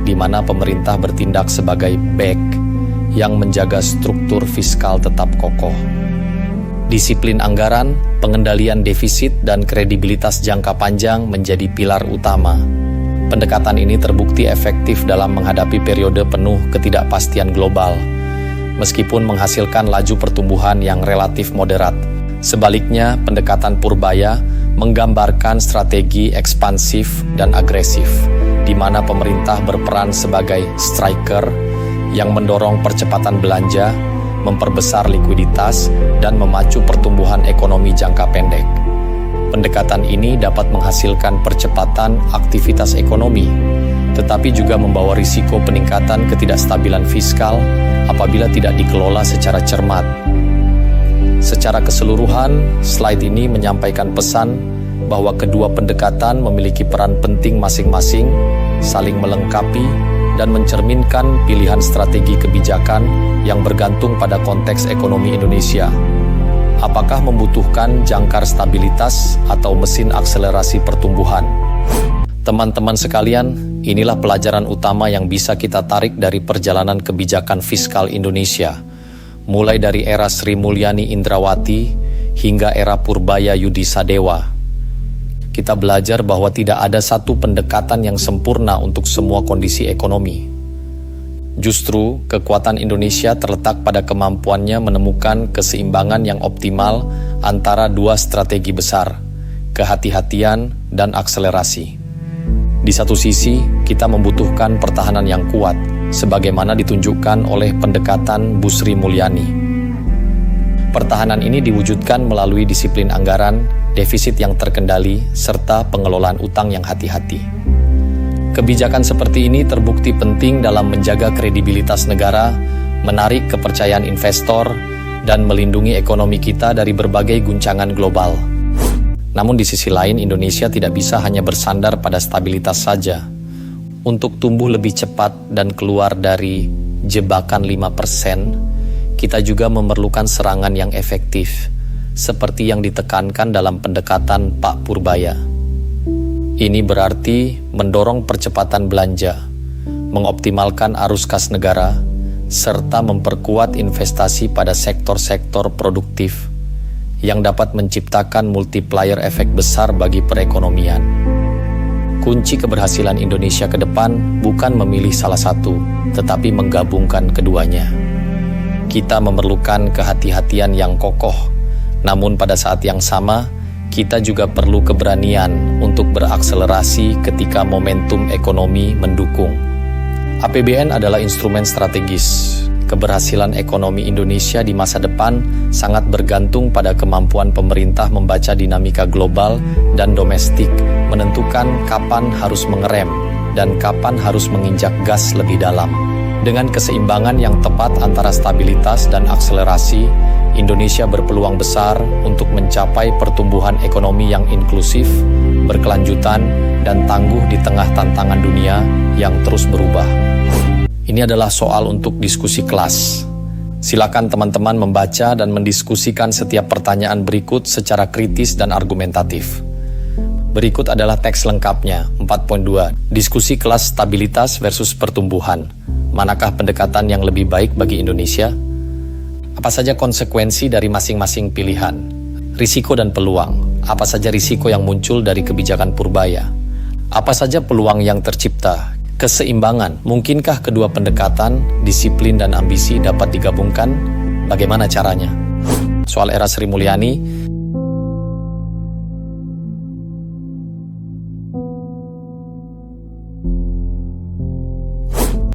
di mana pemerintah bertindak sebagai back yang menjaga struktur fiskal tetap kokoh. Disiplin anggaran, pengendalian defisit, dan kredibilitas jangka panjang menjadi pilar utama. Pendekatan ini terbukti efektif dalam menghadapi periode penuh ketidakpastian global, meskipun menghasilkan laju pertumbuhan yang relatif moderat. Sebaliknya, pendekatan Purbaya menggambarkan strategi ekspansif dan agresif, di mana pemerintah berperan sebagai striker yang mendorong percepatan belanja, memperbesar likuiditas, dan memacu pertumbuhan ekonomi jangka pendek. Pendekatan ini dapat menghasilkan percepatan aktivitas ekonomi, tetapi juga membawa risiko peningkatan ketidakstabilan fiskal apabila tidak dikelola secara cermat. Secara keseluruhan, slide ini menyampaikan pesan bahwa kedua pendekatan memiliki peran penting masing-masing, saling melengkapi, dan mencerminkan pilihan strategi kebijakan yang bergantung pada konteks ekonomi Indonesia. Apakah membutuhkan jangkar stabilitas atau mesin akselerasi pertumbuhan? Teman-teman sekalian, inilah pelajaran utama yang bisa kita tarik dari perjalanan kebijakan fiskal Indonesia, mulai dari era Sri Mulyani Indrawati hingga era Purbaya Yudi Sadewa. Kita belajar bahwa tidak ada satu pendekatan yang sempurna untuk semua kondisi ekonomi. Justru, kekuatan Indonesia terletak pada kemampuannya menemukan keseimbangan yang optimal antara dua strategi besar, kehati-hatian dan akselerasi. Di satu sisi, kita membutuhkan pertahanan yang kuat, sebagaimana ditunjukkan oleh pendekatan Bu Sri Mulyani. Pertahanan ini diwujudkan melalui disiplin anggaran, defisit yang terkendali, serta pengelolaan utang yang hati-hati. Kebijakan seperti ini terbukti penting dalam menjaga kredibilitas negara, menarik kepercayaan investor, dan melindungi ekonomi kita dari berbagai guncangan global. Namun di sisi lain, Indonesia tidak bisa hanya bersandar pada stabilitas saja. Untuk tumbuh lebih cepat dan keluar dari jebakan 5%, kita juga memerlukan serangan yang efektif, seperti yang ditekankan dalam pendekatan Pak Purbaya. Ini berarti mendorong percepatan belanja, mengoptimalkan arus kas negara, serta memperkuat investasi pada sektor-sektor produktif, yang dapat menciptakan multiplier efek besar bagi perekonomian. Kunci keberhasilan Indonesia ke depan bukan memilih salah satu, tetapi menggabungkan keduanya. Kita memerlukan kehati-hatian yang kokoh, namun pada saat yang sama, kita juga perlu keberanian untuk berakselerasi ketika momentum ekonomi mendukung. APBN adalah instrumen strategis. Keberhasilan ekonomi Indonesia di masa depan sangat bergantung pada kemampuan pemerintah membaca dinamika global dan domestik, menentukan kapan harus mengerem dan kapan harus menginjak gas lebih dalam. Dengan keseimbangan yang tepat antara stabilitas dan akselerasi, Indonesia berpeluang besar untuk mencapai pertumbuhan ekonomi yang inklusif, berkelanjutan, dan tangguh di tengah tantangan dunia yang terus berubah. Ini adalah soal untuk diskusi kelas. Silakan teman-teman membaca dan mendiskusikan setiap pertanyaan berikut secara kritis dan argumentatif. Berikut adalah teks lengkapnya, 4.2. Diskusi kelas stabilitas versus pertumbuhan. Manakah pendekatan yang lebih baik bagi Indonesia? Apa saja konsekuensi dari masing-masing pilihan? Risiko dan peluang. Apa saja risiko yang muncul dari kebijakan Purbaya? Apa saja peluang yang tercipta? Keseimbangan, mungkinkah kedua pendekatan, disiplin dan ambisi dapat digabungkan? Bagaimana caranya? Soal era Sri Mulyani.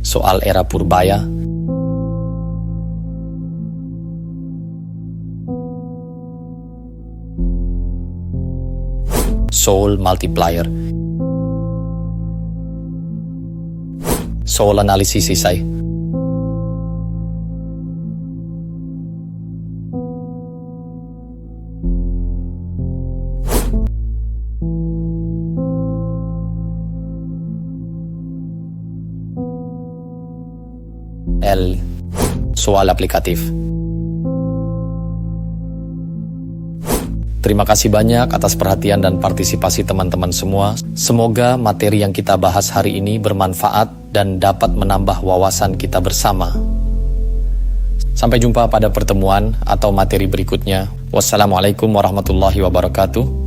Soal era Purbaya. Soul multiplier. Soal analisis isay. L. Soal aplikatif. Terima kasih banyak atas perhatian dan partisipasi teman-teman semua. Semoga materi yang kita bahas hari ini bermanfaat dan dapat menambah wawasan kita bersama. Sampai jumpa pada pertemuan atau materi berikutnya. Wassalamualaikum warahmatullahi wabarakatuh.